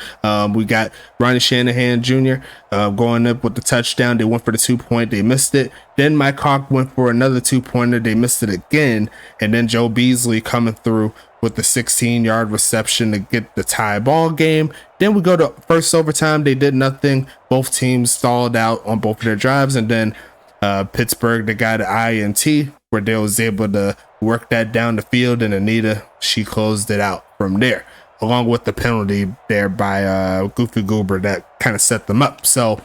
S1: we got Ronnie Shanahan Jr. Going up with the touchdown. They went for the 2-point. They missed it. Then Mike Hawk went for another 2-pointer. They missed it again. And then Joe Beasley coming through with the 16-yard reception to get the tie ball game. Then we go to first overtime. They did nothing. Both teams stalled out on both of their drives. And then Pittsburgh, they got an INT where they was able to work that down the field. And Anita, she closed it out from there, along with the penalty there by Goofy Goober that kind of set them up. So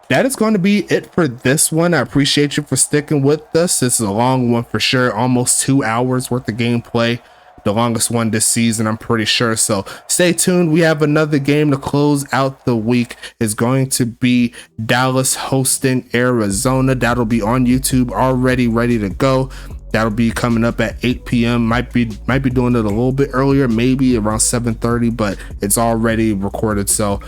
S1: that is going to be it for this one. I appreciate you for sticking with us. This is a long one for sure. Almost 2 hours worth of gameplay. The longest one this season, I'm pretty sure. So stay tuned. We have another game to close out the week. It's going to be Dallas hosting Arizona. That'll be on YouTube already, ready to go. That'll be coming up at 8 p.m. Might be doing it a little bit earlier, maybe around 7:30, but it's already recorded. So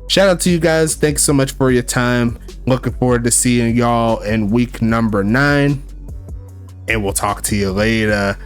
S1: shout out to you guys. Thanks so much for your time. Looking forward to seeing y'all in week number 9. And we'll talk to you later.